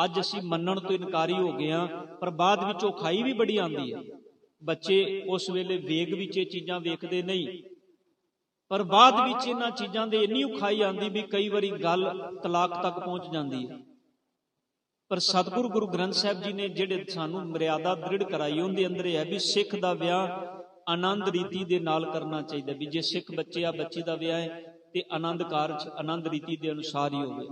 ਅੱਜ ਅਸੀਂ ਮੰਨਣ ਤੋਂ ਇਨਕਾਰੀ ਹੋ ਗਏ ਹਾਂ, ਪਰ ਬਾਅਦ ਵਿੱਚ ਔਖਾਈ ਵੀ ਬੜੀ ਆਉਂਦੀ ਹੈ। ਬੱਚੇ ਉਸ ਵੇਲੇ ਵੇਗ ਵਿੱਚ ਇਹ ਚੀਜ਼ਾਂ ਵੇਖਦੇ ਨਹੀਂ, ਪਰ ਬਾਅਦ ਵਿੱਚ ਇਹਨਾਂ ਚੀਜ਼ਾਂ ਦੇ ਇੰਨੀ ਔਖਾਈ ਆਉਂਦੀ ਵੀ ਕਈ ਵਾਰੀ ਗੱਲ ਤਲਾਕ ਤੱਕ ਪਹੁੰਚ ਜਾਂਦੀ ਹੈ। ਪਰ ਸਤਿਗੁਰੂ ਗੁਰੂ ਗ੍ਰੰਥ ਸਾਹਿਬ ਜੀ ਨੇ ਜਿਹੜੇ ਸਾਨੂੰ ਮਰਿਆਦਾ ਦ੍ਰਿੜ ਕਰਾਈ, ਉਹਦੇ ਅੰਦਰ ਇਹ ਹੈ ਵੀ ਸਿੱਖ ਦਾ ਵਿਆਹ ਆਨੰਦ ਰੀਤੀ ਦੇ ਨਾਲ ਕਰਨਾ ਚਾਹੀਦਾ। ਵੀ ਜੇ ਸਿੱਖ ਬੱਚੇ ਆ ਬੱਚੀ ਦਾ ਵਿਆਹ ਹੈ ਤੇ ਆਨੰਦ ਕਾਰਜ ਆਨੰਦ ਰੀਤੀ ਦੇ ਅਨੁਸਾਰ ਹੀ ਹੋਵੇ,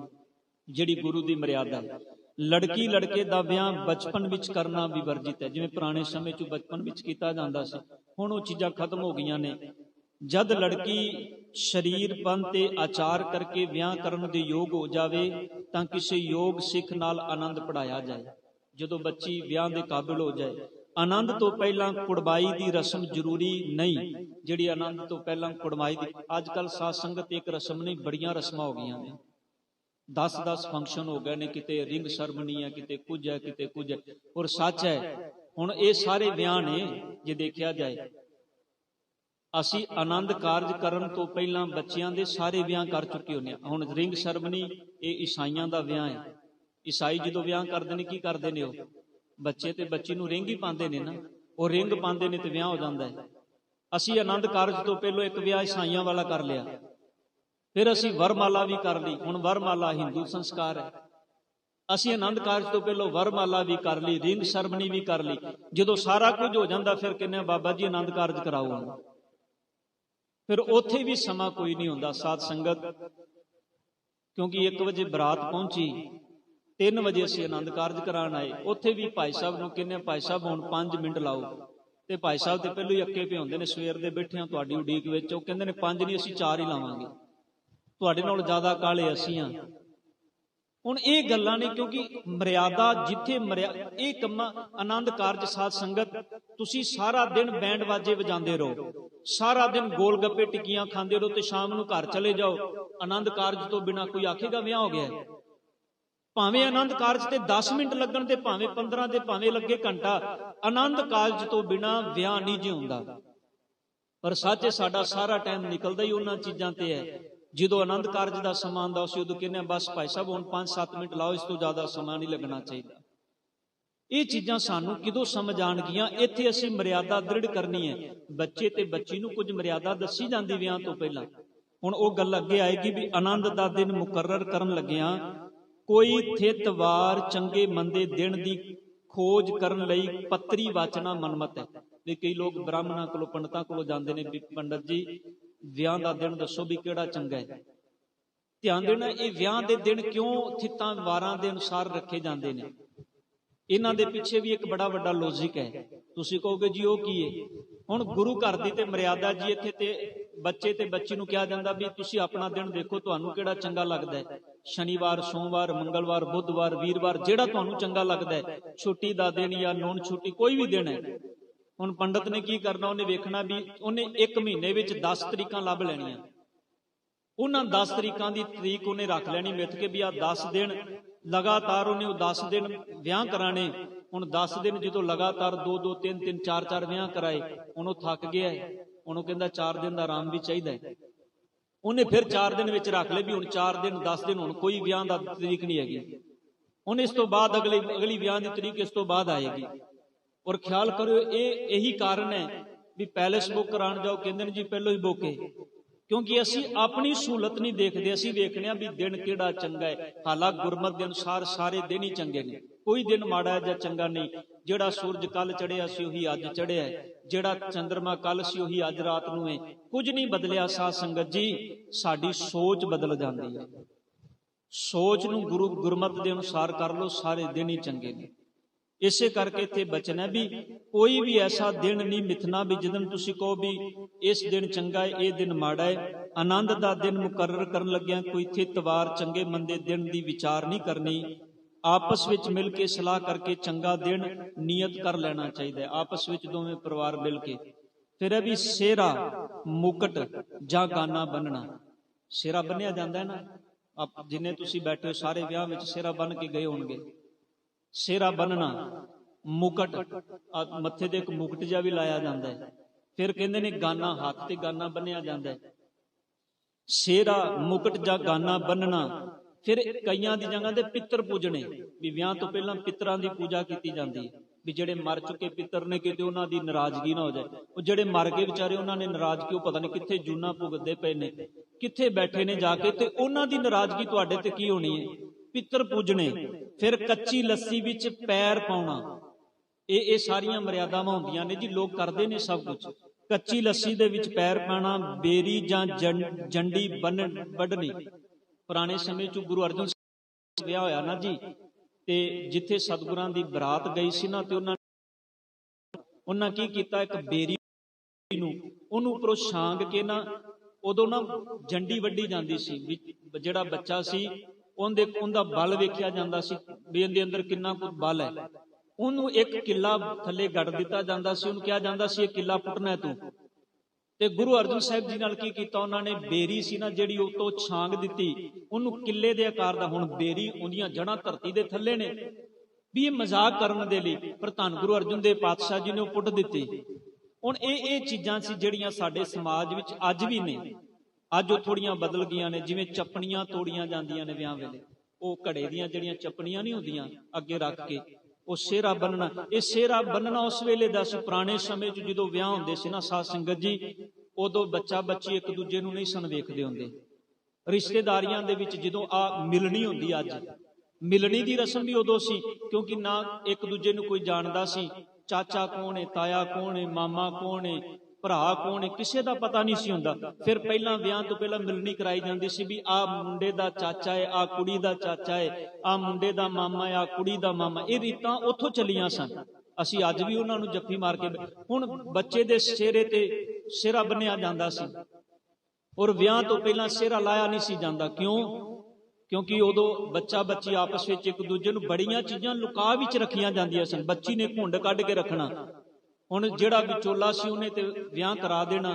ਜਿਹੜੀ ਗੁਰੂ ਦੀ ਮਰਿਆਦਾ ਹੈ। ਲੜਕੀ ਲੜਕੇ ਦਾ ਵਿਆਹ ਬਚਪਨ ਵਿੱਚ ਕਰਨਾ ਵੀ ਵਰਜਿਤ ਹੈ। ਜਿਵੇਂ ਪੁਰਾਣੇ ਸਮੇਂ 'ਚ ਬਚਪਨ ਵਿੱਚ ਕੀਤਾ ਜਾਂਦਾ ਸੀ, ਹੁਣ ਉਹ ਚੀਜ਼ਾਂ ਖਤਮ ਹੋ ਗਈਆਂ ਨੇ। ਜਦ ਲੜਕੀ ਸਰੀਰ ਪਨ ਤੇ ਆਚਾਰ ਕਰਕੇ ਵਿਆਹ ਕਰਨ ਦੇ ਯੋਗ ਹੋ ਜਾਵੇ ਤਾਂ ਕਿਸੇ ਯੋਗ ਸਿੱਖ ਨਾਲ ਆਨੰਦ ਪੜਾਇਆ ਜਾਏ। ਜਦੋਂ ਬੱਚੀ ਵਿਆਹ ਦੇ ਕਾਬਿਲ ਹੋ ਜਾਏ, ਆਨੰਦ ਤੋਂ ਪਹਿਲਾਂ ਕੁੜਮਾਈ ਦੀ ਰਸਮ ਜ਼ਰੂਰੀ ਨਹੀਂ। ਜਿਹੜੀ ਆਨੰਦ ਤੋਂ ਪਹਿਲਾਂ ਕੁੜਮਾਈ ਦੀ, ਅੱਜ ਕੱਲ ਸਾਧ ਸੰਗਤ ਇੱਕ ਰਸਮ ਨਹੀਂ, ਬੜੀਆਂ ਰਸਮਾਂ ਹੋ ਗਈਆਂ ਨੇ। 10-10 ਫੰਕਸ਼ਨ ਹੋ ਗਏ ਨੇ, ਕਿਤੇ ਰਿੰਗ ਸਰਮਨੀ ਹੈ, ਕਿਤੇ ਕੁਝ ਹੈ, ਕਿਤੇ ਕੁਝ ਹੈ। ਔਰ ਸੱਚ ਹੈ, ਹੁਣ ਇਹ ਸਾਰੇ ਵਿਆਹ ਨੇ ਜੇ ਦੇਖਿਆ ਜਾਏ, ਅਸੀਂ ਆਨੰਦ ਕਾਰਜ ਕਰਨ ਤੋਂ ਪਹਿਲਾਂ ਬੱਚਿਆਂ ਦੇ ਸਾਰੇ ਵਿਆਹ ਕਰ ਚੁੱਕੇ ਹੁੰਦੇ ਹਾਂ। ਹੁਣ ਰਿੰਗ ਸਰਮਨੀ ਇਹ ਈਸਾਈਆਂ ਦਾ ਵਿਆਹ ਹੈ। ਈਸਾਈ ਜਦੋਂ ਵਿਆਹ ਕਰਦੇ ਨੇ ਕੀ ਕਰਦੇ ਨੇ, ਉਹ ਬੱਚੇ ਤੇ ਬੱਚੀ ਨੂੰ ਰਿੰਗ ਹੀ ਪਾਉਂਦੇ ਨੇ ਨਾ, ਉਹ ਰਿੰਗ ਪਾਉਂਦੇ ਨੇ ਤੇ ਵਿਆਹ ਹੋ ਜਾਂਦਾ ਹੈ। ਅਸੀਂ ਆਨੰਦ ਕਾਰਜ ਤੋਂ ਪਹਿਲਾਂ ਇੱਕ ਵਿਆਹ ਈਸਾਈਆਂ ਵਾਲਾ ਕਰ ਲਿਆ, ਫਿਰ ਅਸੀਂ ਵਰਮਾਲਾ ਵੀ ਕਰ ਲਈ। ਹੁਣ ਵਰਮਾਲਾ ਹਿੰਦੂ ਸੰਸਕਾਰ ਹੈ, ਅਸੀਂ ਆਨੰਦ ਕਾਰਜ ਤੋਂ ਪਹਿਲਾਂ ਵਰਮਾਲਾ ਵੀ ਕਰ ਲਈ, ਰਿੰਗ ਸਰਮਨੀ ਵੀ ਕਰ ਲਈ। ਜਦੋਂ ਸਾਰਾ ਕੁਝ ਹੋ ਜਾਂਦਾ ਫਿਰ ਕਹਿੰਦੇ ਬਾਬਾ ਜੀ ਆਨੰਦ ਕਾਰਜ ਕਰਾਓ। ਫਿਰ ਉੱਥੇ ਵੀ ਸਮਾਂ ਕੋਈ ਨਹੀਂ ਹੁੰਦਾ ਸਾਧ ਸੰਗਤ, ਕਿਉਂਕਿ 1 ਵਜੇ ਬਰਾਤ ਪਹੁੰਚੀ, 3 ਵਜੇ ਅਸੀਂ ਆਨੰਦ ਕਾਰਜ ਕਰਾਉਣ ਆਏ। ਉੱਥੇ ਵੀ ਭਾਈ ਸਾਹਿਬ ਨੂੰ ਕਹਿੰਦੇ ਭਾਈ ਸਾਹਿਬ ਹੁਣ 5 ਮਿੰਟ ਲਾਓ, ਤੇ ਭਾਈ ਸਾਹਿਬ ਤੇ ਪਹਿਲਾਂ ਹੀ ਅੱਕੇ ਪਏ ਹੁੰਦੇ ਨੇ, ਸਵੇਰ ਦੇ ਬੈਠੇ ਆ ਤੁਹਾਡੀ ਉਡੀਕ ਵਿੱਚ। ਉਹ ਕਹਿੰਦੇ ਨੇ 5 ਨਹੀਂ ਅਸੀਂ 4 ਹੀ ਲਾਵਾਂਗੇ, ਤੁਹਾਡੇ ਨਾਲ ਜ਼ਿਆਦਾ ਕਾਹਲੇ ਅਸੀਂ ਆ। ਹੁਣ ਇਹ ਗੱਲਾਂ ਨੇ, ਕਿਉਂਕਿ ਮਰਿਆਦਾ ਜਿੱਥੇ ਇਹ ਕੰਮਾਂ ਆਨੰਦ ਕਾਰਜ ਸਾਧ ਸੰਗਤ ਤੁਸੀਂ ਸਾਰਾ ਦਿਨ ਬੈਂਡ ਵਾਜੇ ਵਜਾਉਂਦੇ ਰਹੋ, ਸਾਰਾ ਦਿਨ ਗੋਲ ਗੱਪੇ ਟਿੱਕੀਆਂ ਖਾਂਦੇ ਰਹੋ ਤੇ ਸ਼ਾਮ ਨੂੰ ਘਰ ਚਲੇ ਜਾਓ। ਆਨੰਦ ਕਾਰਜ ਤੋਂ ਬਿਨਾਂ ਕੋਈ ਆਖੇਗਾ ਵਿਆਹ ਹੋ ਗਿਆ? ਭਾਵੇਂ ਆਨੰਦ ਕਾਰਜ ਤੇ 10 ਮਿੰਟ ਲੱਗਣ ਤੇ ਭਾਵੇਂ 15 ਤੇ ਭਾਵੇਂ ਲੱਗੇ ਘੰਟਾ, ਆਨੰਦ ਕਾਰਜ ਤੋਂ ਬਿਨਾਂ ਵਿਆਹ ਨਹੀਂ ਜਿਉਂਦਾ। ਪਰ ਸੱਚ ਸਾਡਾ ਸਾਰਾ ਟਾਈਮ ਨਿਕਲਦਾ ਹੀ ਉਹਨਾਂ ਚੀਜ਼ਾਂ ਤੇ ਹੈ। ਜਦੋਂ ਆਨੰਦ ਕਾਰਜ ਦਾ ਸਮਾਂ ਆਉਂਦਾ ਅਸੀਂ ਉਦੋਂ ਕਹਿੰਦੇ ਬਸ ਭਾਈ ਸਾਹਿਬ ਹੁਣ 5-7 ਮਿੰਟ ਲਾਓ, ਇਸ ਤੋਂ ਜ਼ਿਆਦਾ ਸਮਾਂ ਨਹੀਂ ਲੱਗਣਾ ਚਾਹੀਦਾ। ਇਹ ਚੀਜ਼ਾਂ ਸਾਨੂੰ ਕਿਦੋਂ ਸਮਝ ਆਣਗੀਆਂ? ਇੱਥੇ ਅਸੀਂ ਮਰਿਆਦਾ ਦ੍ਰਿੜ ਕਰਨੀ ਹੈ। ਬੱਚੇ ਤੇ ਬੱਚੀ ਨੂੰ ਕੁਝ ਮਰਿਆਦਾ ਦੱਸੀ ਜਾਂਦੀ ਵਿਆਹ ਤੋਂ ਪਹਿਲਾਂ। ਹੁਣ ਉਹ ਗੱਲ ਅੱਗੇ ਆਏਗੀ ਵੀ ਆਨੰਦ ਦਾ ਦਿਨ ਮੁਕਰਰ ਕਰਨ ਲੱਗਿਆਂ ਕੋਈ ਥਿਤ ਵਾਰ ਚੰਗੇ ਮੰਦੇ ਦਿਨ ਦੀ ਖੋਜ ਕਰਨ ਲਈ ਪੱਤਰੀ ਵਾਚਣਾ ਮਨਮਤ ਹੈ। ਵੀ ਕਈ ਲੋਕ ਬ੍ਰਾਹਮਣਾਂ ਕੋਲੋਂ ਪੰਡਤਾਂ ਕੋਲੋਂ ਜਾਂਦੇ ਨੇ ਵੀ ਪੰਡਤ ਜੀ ਵਿਆਹ ਦਾ ਦਿਨ ਦੱਸੋ ਵੀ ਕਿਹੜਾ ਚੰਗਾ ਹੈ। ਧਿਆਨ ਦੇਣਾ, ਇਹ ਵਿਆਹ ਦੇ ਦਿਨ ਕਿਉਂ ਥਿੱਤਾਂ ਵਾਰਾਂ ਦੇ ਅਨੁਸਾਰ ਰੱਖੇ ਜਾਂਦੇ ਨੇ, ਇਹਨਾਂ ਦੇ ਪਿੱਛੇ ਵੀ ਇੱਕ ਬੜਾ ਵੱਡਾ ਲੌਜਿਕ ਹੈ। ਤੁਸੀਂ ਕਹੋਗੇ ਜੀ ਉਹ ਕੀ ਹੈ? ਹੁਣ ਗੁਰੂ ਘਰ ਦੀ ਤੇ ਮਰਿਆਦਾ ਜੀ, ਇੱਥੇ ਤੇ ਬੱਚੇ ਤੇ ਬੱਚੀ ਨੂੰ ਕਿਹਾ ਜਾਂਦਾ ਵੀ ਤੁਸੀਂ ਆਪਣਾ ਦਿਨ ਦੇਖੋ, ਤੁਹਾਨੂੰ ਕਿਹੜਾ ਚੰਗਾ ਲੱਗਦਾ ਹੈ। ਸ਼ਨੀਵਾਰ, ਸੋਮਵਾਰ, ਮੰਗਲਵਾਰ, ਬੁੱਧਵਾਰ, ਵੀਰਵਾਰ, ਜਿਹੜਾ ਤੁਹਾਨੂੰ ਚੰਗਾ ਲੱਗਦਾ ਹੈ। ਛੁੱਟੀ ਦਾ ਦਿਨ ਜਾਂ ਨੋਨ ਛੁੱਟੀ, ਕੋਈ ਵੀ ਦਿਨ ਹੈ। ਹੁਣ ਪੰਡਤ ਨੇ ਕੀ ਕਰਨਾ, ਉਹਨੇ ਵੇਖਣਾ ਵੀ ਉਹਨੇ 1 ਮਹੀਨੇ ਵਿੱਚ 10 ਤਰੀਕਾਂ ਲੱਭ ਲੈਣੀਆਂ। ਉਹਨਾਂ 10 ਤਰੀਕਾਂ ਦੀ ਤਰੀਕ ਉਹਨੇ ਰੱਖ ਲੈਣੀ ਮਿੱਥ ਕੇ ਵੀ ਆਹ 10 ਦਿਨ ਲਗਾਤਾਰ ਉਹਨੇ ਉਹ 10 ਦਿਨ ਵਿਆਹ ਕਰਾਣੇ। ਹੁਣ 10 ਦਿਨ ਜਦੋਂ ਲਗਾਤਾਰ 2-2, 3-3, 4-4 ਵਿਆਹ ਕਰਾਏ, ਹੁਣ ਉਹ ਥੱਕ ਗਿਆ ਹੈ। ਹੁਣ ਉਹ ਕਹਿੰਦਾ 4 ਦਿਨ ਦਾ ਆਰਾਮ ਵੀ ਚਾਹੀਦਾ ਹੈ। ਉਹਨੇ ਫਿਰ 4 ਦਿਨ ਵਿੱਚ ਰੱਖ ਲਏ ਵੀ ਹੁਣ 4 ਦਿਨ 10 ਦਿਨ, ਹੁਣ ਕੋਈ ਵਿਆਹ ਦਾ ਤਰੀਕ ਨਹੀਂ ਹੈਗੀ। ਹੁਣ ਇਸ ਤੋਂ ਬਾਅਦ ਅਗਲੀ ਵਿਆਹ ਦੀ ਤਰੀਕ ਇਸ ਤੋਂ ਬਾਅਦ ਆਏਗੀ। ਔਰ ਖਿਆਲ ਕਰਿਓ ਇਹੀ ਕਾਰਨ ਹੈ ਵੀ ਪੈਲੇਸ ਬੁੱਕ ਕਰਾਉਣ ਜਾਓ, ਕਹਿੰਦੇ ਨੇ ਜੀ ਪਹਿਲਾਂ ਹੀ ਬੁੱਕ ਹੈ। ਕਿਉਂਕਿ ਅਸੀਂ ਆਪਣੀ ਸਹੂਲਤ ਨਹੀਂ ਦੇਖਦੇ, ਅਸੀਂ ਵੇਖਦੇ ਹਾਂ ਵੀ ਦਿਨ ਕਿਹੜਾ ਚੰਗਾ ਹੈ। ਹਾਲਾਂਕਿ ਗੁਰਮਤਿ ਦੇ ਅਨੁਸਾਰ ਸਾਰੇ ਦਿਨ ਹੀ ਚੰਗੇ ਨੇ, ਕੋਈ ਦਿਨ ਮਾੜਾ ਜਾਂ ਚੰਗਾ ਨਹੀਂ। ਜਿਹੜਾ ਸੂਰਜ ਕੱਲ ਚੜਿਆ ਸੀ ਉਹੀ ਅੱਜ ਚੜਿਆ ਹੈ, ਜਿਹੜਾ ਚੰਦਰਮਾ ਕੱਲ ਸੀ ਉਹੀ ਅੱਜ ਰਾਤ ਨੂੰ ਹੈ। ਕੁਝ ਨਹੀਂ ਬਦਲਿਆ ਸਾਧ ਸੰਗਤ ਜੀ, ਸਾਡੀ ਸੋਚ ਬਦਲ ਜਾਂਦੀ ਹੈ। ਸੋਚ ਨੂੰ ਗੁਰਮਤਿ ਦੇ ਅਨੁਸਾਰ ਕਰ ਲਓ, ਸਾਰੇ ਦਿਨ ਹੀ ਚੰਗੇ ਨੇ। ਇਸੇ ਕਰਕੇ ਇੱਥੇ ਬਚਨ ਹੈ ਵੀ ਕੋਈ ਵੀ ਐਸਾ ਦਿਨ ਨਹੀਂ ਮਿਥਣਾ ਵੀ ਜਿੱਦਣ ਤੁਸੀਂ ਕਹੋ ਵੀ ਇਸ ਦਿਨ ਚੰਗਾ ਹੈ, ਇਹ ਦਿਨ ਮਾੜਾ ਹੈ। ਆਨੰਦ ਦਾ ਦਿਨ ਮੁਕਰਰ ਕਰਨ ਲੱਗਿਆ ਕੋਈ ਇੱਥੇ ਤਵਾਰ ਚੰਗੇ ਮੰਦੇ ਦਿਨ ਦੀ ਵਿਚਾਰ ਨਹੀਂ ਕਰਨੀ। ਆਪਸ ਵਿੱਚ ਮਿਲ ਕੇ ਸਲਾਹ ਕਰਕੇ ਚੰਗਾ ਦਿਨ ਨਿਯਤ ਕਰ ਲੈਣਾ ਚਾਹੀਦਾ ਹੈ, ਆਪਸ ਵਿੱਚ ਦੋਵੇਂ ਪਰਿਵਾਰ ਮਿਲ ਕੇ। ਫਿਰ ਇਹ ਵੀ ਸਿਹਰਾ, ਮੁਕਟ ਜਾਂ ਗਾਨਾ ਬੰਨਣਾ। ਸਿਹਰਾ ਬੰਨਿਆ ਜਾਂਦਾ ਹੈ ਨਾ, ਜਿੰਨੇ ਤੁਸੀਂ ਬੈਠੇ ਹੋ ਸਾਰੇ ਵਿਆਹ ਵਿੱਚ ਸਿਹਰਾ ਬੰਨ ਕੇ ਗਏ ਹੋਣਗੇ। ਸਿਹਰਾ ਬੰਨਣਾ, ਮੁਕਟ, ਮੱਥੇ ਤੇ ਇੱਕ ਮੁਕਟ ਜਿਹਾ ਵੀ ਲਾਇਆ ਜਾਂਦਾ ਹੈ। ਫਿਰ ਕਹਿੰਦੇ ਨੇ ਗਾਨਾ, ਹੱਥ ਤੇ ਗਾਨਾ ਬੰਨਿਆ ਜਾਂਦਾ ਹੈ। ਸਿਹਰਾ, ਮੁਕਟ ਜਾਂ ਗਾਨਾ ਬੰਨਣਾ। ਫਿਰ ਕਈਆਂ ਦੀ ਜਗ੍ਹਾ ਤੇ ਪਿੱਤਰ ਪੂਜਣੇ, ਵੀ ਵਿਆਹ ਤੋਂ ਪਹਿਲਾਂ ਪਿੱਤਰਾਂ ਦੀ ਪੂਜਾ ਕੀਤੀ ਜਾਂਦੀ ਹੈ, ਵੀ ਜਿਹੜੇ ਮਰ ਚੁੱਕੇ ਪਿੱਤਰ ਨੇ ਕਿਤੇ ਉਹਨਾਂ ਦੀ ਨਾਰਾਜ਼ਗੀ ਨਾ ਹੋ ਜਾਏ। ਉਹ ਜਿਹੜੇ ਮਰ ਗਏ ਵਿਚਾਰੇ, ਉਹਨਾਂ ਨੇ ਨਾਰਾਜ਼ਗੀ, ਉਹ ਪਤਾ ਨਹੀਂ ਕਿੱਥੇ ਜੂਨਾ ਭੁਗਤਦੇ ਪਏ ਨੇ, ਕਿੱਥੇ ਬੈਠੇ ਨੇ ਜਾ ਕੇ, ਤੇ ਉਹਨਾਂ ਦੀ ਨਾਰਾਜ਼ਗੀ ਤੁਹਾਡੇ ਤੇ ਕੀ ਹੋਣੀ ਹੈ? ਪਿੱਤਰ ਪੂਜਣੇ। ਫਿਰ ਕੱਚੀ ਲੱਸੀ ਵਿੱਚ ਪੈਰ ਪਾਉਣਾ। ਇਹ ਸਾਰੀਆਂ ਮਰਿਆਦਾਵਾਂ ਹੁੰਦੀਆਂ ਨੇ ਜੀ, ਲੋਕ ਕਰਦੇ ਨੇ ਸਭ ਕੁਝ। ਕੱਚੀ ਲੱਸੀ ਦੇ ਵਿੱਚ ਪੈਰ ਪਾਣਾ, ਬੇਰੀ ਜਾਂ ਜੰਡੀ ਵੱਢਣੀ। ਪੁਰਾਣੇ ਸਮੇਂ 'ਚ ਗੁਰੂ ਅਰਜਨ ਸਾਹਿਬ ਵਿਆਹ ਹੋਇਆ ਨਾ ਜੀ, ਤੇ ਜਿੱਥੇ ਸਤਿਗੁਰਾਂ ਦੀ ਬਰਾਤ ਗਈ ਸੀ ਨਾ, ਤੇ ਉਹਨਾਂ ਕੀ ਕੀਤਾ, ਇੱਕ ਬੇਰੀ ਨੂੰ ਉਹਨੂੰ ਉੱਪਰੋਂ ਛਾਂਗ ਕੇ ਨਾ, ਉਦੋਂ ਨਾ ਜੰਡੀ ਵੱਢੀ ਜਾਂਦੀ ਸੀ। ਜਿਹੜਾ ਬੱਚਾ ਸੀ ਉਹਦਾ ਬਲ ਵੇਖਿਆ ਜਾਂਦਾ ਸੀ ਵੀ ਇਹਦੇ ਅੰਦਰ ਕਿੰਨਾ ਕੁ ਬਲ ਹੈ। ਉਹਨੂੰ ਇੱਕ ਕਿੱਲਾ ਥੱਲੇ ਗੱਡ ਦਿੱਤਾ ਜਾਂਦਾ ਸੀ, ਉਹਨੂੰ ਕਿਹਾ ਜਾਂਦਾ ਸੀ ਇਹ ਕਿੱਲਾ ਪੁੱਟਣਾ ਤੂੰ। ਤੇ ਗੁਰੂ ਅਰਜਨ ਸਾਹਿਬ ਜੀ ਨਾਲ ਕੀ ਕੀਤਾ, ਉਹਨਾਂ ਨੇ ਬੇਰੀ ਸੀ ਨਾ ਜਿਹੜੀ, ਉਹ ਤੋਂ ਛਾਂਗ ਦਿੱਤੀ, ਉਹਨੂੰ ਕਿੱਲੇ ਦੇ ਆਕਾਰ ਦਾ। ਹੁਣ ਬੇਰੀ, ਉਹਦੀਆਂ ਜੜ੍ਹਾਂ ਧਰਤੀ ਦੇ ਥੱਲੇ ਨੇ, ਵੀ ਇਹ ਮਜ਼ਾਕ ਕਰਨ ਦੇ ਲਈ, ਪਰ ਧੰਨ ਗੁਰੂ ਅਰਜਨ ਦੇਵ ਪਾਤਸ਼ਾਹ ਜੀ ਨੇ ਉਹ ਪੁੱਟ ਦਿੱਤੀ। ਹੁਣ ਇਹ ਚੀਜ਼ਾਂ ਸੀ ਜਿਹੜੀਆਂ ਸਾਡੇ ਸਮਾਜ ਵਿੱਚ ਅੱਜ ਵੀ ਨੇ। ਅੱਜ ਉਹ ਥੋੜੀਆਂ ਬਦਲ ਗਈਆਂ ਨੇ, ਜਿਵੇਂ ਚੱਪਣੀਆਂ ਤੋੜੀਆਂ ਜਾਂਦੀਆਂ ਨੇ ਵਿਆਹ ਵੇਲੇ, ਉਹ ਘੜੇ ਦੀਆਂ ਜਿਹੜੀਆਂ ਚੱਪਣੀਆਂ ਨਹੀਂ ਹੁੰਦੀਆਂ ਅੱਗੇ ਰੱਖ ਕੇ, ਉਹ ਸਿਹਰਾ ਬੰਨਣਾ। ਇਹ ਸਿਹਰਾ ਬੰਨਣਾ ਉਸ ਵੇਲੇ ਦਾ ਸੀ। ਪੁਰਾਣੇ ਸਮੇਂ 'ਚ ਜਦੋਂ ਵਿਆਹ ਹੁੰਦੇ ਸੀ ਨਾ ਸਾਧ ਸੰਗਤ ਜੀ, ਉਦੋਂ ਬੱਚਾ ਬੱਚੀ ਇੱਕ ਦੂਜੇ ਨੂੰ ਨਹੀਂ ਸਨ ਵੇਖਦੇ ਹੁੰਦੇ। ਰਿਸ਼ਤੇਦਾਰੀਆਂ ਦੇ ਵਿੱਚ ਜਦੋਂ ਮਿਲਣੀ ਹੁੰਦੀ, ਅੱਜ ਮਿਲਣੀ ਦੀ ਰਸਮ ਵੀ ਉਦੋਂ ਸੀ, ਕਿਉਂਕਿ ਨਾ ਇੱਕ ਦੂਜੇ ਨੂੰ ਕੋਈ ਜਾਣਦਾ ਸੀ। ਚਾਚਾ ਕੌਣ ਹੈ, ਤਾਇਆ ਕੌਣ ਹੈ, ਮਾਮਾ ਕੌਣ ਹੈ, ਭਰਾ ਕੌਣ ਹੈ, ਕਿਸੇ ਦਾ ਪਤਾ ਨਹੀਂ ਸੀ ਹੁੰਦਾ। ਫਿਰ ਪਹਿਲਾਂ ਵਿਆਹ ਤੋਂ ਪਹਿਲਾਂ ਮਿਲਣੀ ਕਰਾਈ ਜਾਂਦੀ ਸੀ ਵੀ ਆਹ ਮੁੰਡੇ ਦਾ ਚਾਚਾ ਹੈ, ਆਹ ਕੁੜੀ ਦਾ ਚਾਚਾ ਹੈ, ਆਹ ਮੁੰਡੇ ਦਾ ਮਾਮਾ ਹੈ, ਆਹ ਕੁੜੀ ਦਾ ਮਾਮਾ। ਇਹ ਰੀਤਾਂ ਉੱਥੋਂ ਚੱਲੀਆਂ ਸਨ। ਅਸੀਂ ਅੱਜ ਵੀ ਉਹਨਾਂ ਨੂੰ ਜੱਫੀ ਮਾਰ ਕੇ। ਹੁਣ ਬੱਚੇ ਦੇ ਸਿਹਰੇ ਤੇ ਸਿਹਰਾ ਬੰਨਿਆ ਜਾਂਦਾ ਸੀ, ਔਰ ਵਿਆਹ ਤੋਂ ਪਹਿਲਾਂ ਸਿਹਰਾ ਲਾਇਆ ਨਹੀਂ ਸੀ ਜਾਂਦਾ। ਕਿਉਂ? ਕਿਉਂਕਿ ਉਦੋਂ ਬੱਚਾ ਬੱਚੀ ਆਪਸ ਵਿੱਚ ਇੱਕ ਦੂਜੇ ਨੂੰ ਬੜੀਆਂ ਚੀਜ਼ਾਂ ਲੁਕਾ ਵਿੱਚ ਰੱਖੀਆਂ ਜਾਂਦੀਆਂ ਸਨ। ਬੱਚੀ ਨੇ ਘੁੰਡ ਕੱਢ ਕੇ ਰੱਖਣਾ। ਹੁਣ ਜਿਹੜਾ ਵਿਚੋਲਾ ਸੀ ਉਹਨੇ ਤੇ ਵਿਆਹ ਕਰਾ ਦੇਣਾ।